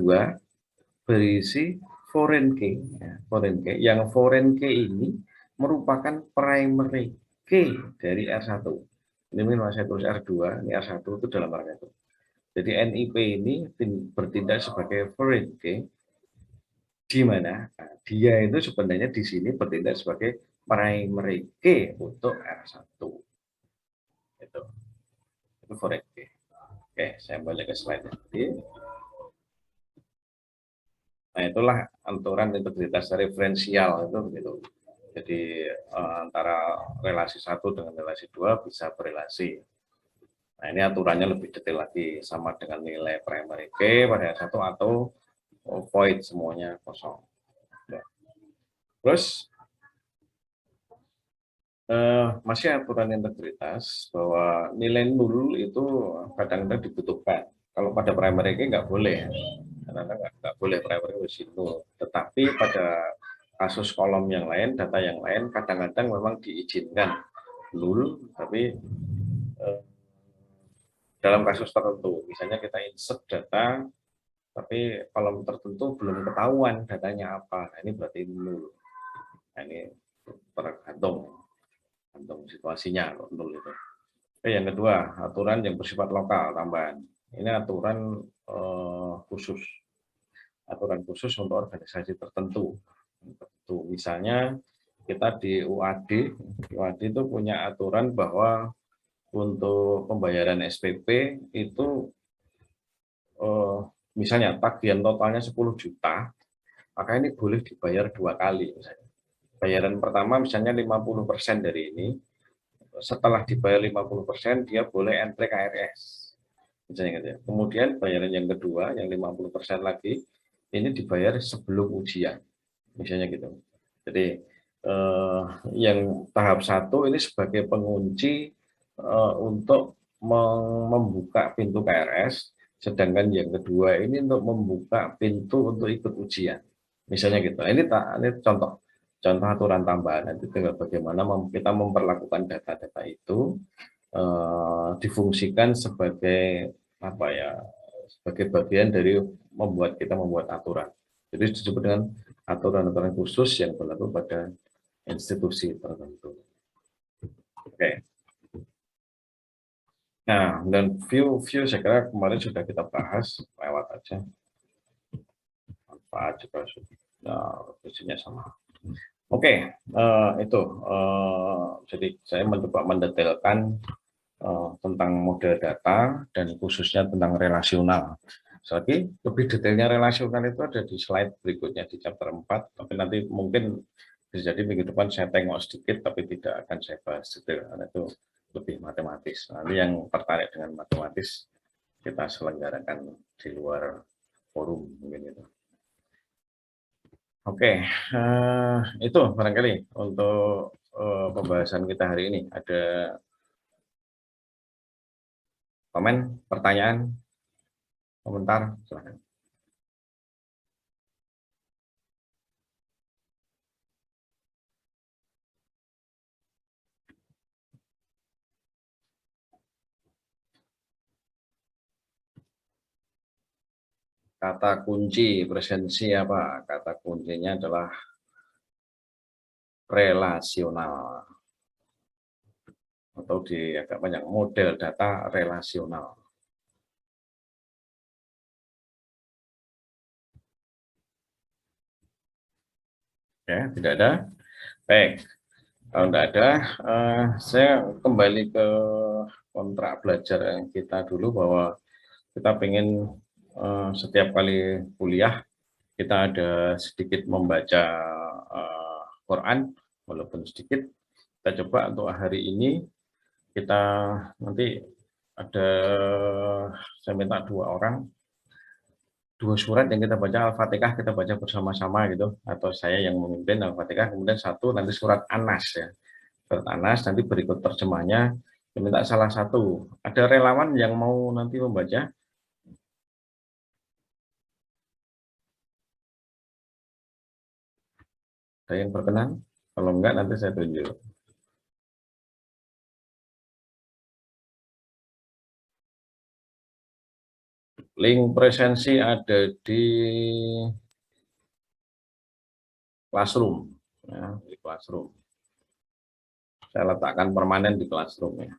berisi foreign key, ya, foreign key. Yang foreign key ini merupakan primary key dari R1. Ini memang saya tulis R2, ini R1 itu dalam rangka itu. Jadi NIP ini bertindak sebagai foreign key, di mana dia itu sebenarnya di sini bertindak sebagai primary key untuk R1. Itu foreign key. Oke, saya balik ke slide tadi. Nah, itulah aturan integritas referensial itu begitu. Jadi antara relasi 1 dengan relasi 2 bisa berelasi. Nah, ini aturannya lebih detail lagi, sama dengan nilai primary key pada R1 atau void, semuanya kosong. Ya. Terus masih aturan integritas bahwa nilai 0 itu kadang-kadang dibutuhkan. Kalau pada primary key nggak boleh, karena nggak boleh primary key 0. Tetapi pada kasus kolom yang lain, data yang lain, kadang-kadang memang diizinkan null, tapi dalam kasus tertentu, misalnya kita insert data, tapi kolom tertentu belum ketahuan datanya apa, nah, ini berarti null. Nah, ini tergantung situasinya null itu. Yang kedua, aturan yang bersifat lokal tambahan. Ini aturan khusus. Aturan khusus untuk organisasi tertentu. Misalnya kita di UAD itu punya aturan bahwa untuk pembayaran SPP itu misalnya tagihan totalnya 10 juta, maka ini boleh dibayar 2 kali. Misalnya. Bayaran pertama misalnya 50% dari ini, setelah dibayar 50% dia boleh entry KRS. Misalnya gitu ya. Kemudian bayaran yang kedua yang 50% lagi ini dibayar sebelum ujian. Misalnya gitu. Jadi yang tahap 1 ini sebagai pengunci untuk membuka pintu KRS, sedangkan yang kedua ini untuk membuka pintu untuk ikut ujian. Misalnya gitu. Ini contoh aturan tambahan. Nanti tinggal bagaimana kita memperlakukan data-data itu difungsikan sebagai apa ya, sebagai bagian dari kita membuat aturan. Jadi disebut dengan aturan-aturan khusus yang berlaku pada institusi tertentu. Oke. Nah, dan view saya kira kemarin sudah kita bahas, lewat aja. Manfaat juga sudah, fungsinya sama. Oke, itu. Jadi saya mencoba mendetailkan tentang model data dan khususnya tentang relasional. Lagi lebih detailnya relasional itu ada di slide berikutnya di chapter 4, tapi nanti mungkin bisa jadi minggu depan saya tengok sedikit, tapi tidak akan saya bahas detail karena itu lebih matematis. Nanti yang tertarik dengan matematis kita selenggarakan di luar forum mungkin itu. Oke, itu barangkali untuk pembahasan kita hari ini. Ada komen, pertanyaan, komentar, silakan. Kata kunci presensi apa? Kata kuncinya adalah relasional. Atau di agak banyak model data relasional. Ya, tidak ada. Baik, kalau tidak ada, saya kembali ke kontrak belajar yang kita dulu bahwa kita ingin setiap kali kuliah kita ada sedikit membaca Quran, walaupun sedikit. Kita coba untuk hari ini kita nanti ada, saya minta 2 orang, 2 surat yang kita baca Al-Fatihah kita baca bersama-sama gitu, atau saya yang memimpin Al-Fatihah, kemudian 1 nanti surat An-Nas ya, surat An-Nas nanti berikut terjemahnya. Saya minta salah satu, ada relawan yang mau nanti membaca? Ada yang berkenan? Kalau enggak nanti saya tunjuk. Link presensi ada di Classroom, ya, di Classroom. Saya letakkan permanen di Classroom ya.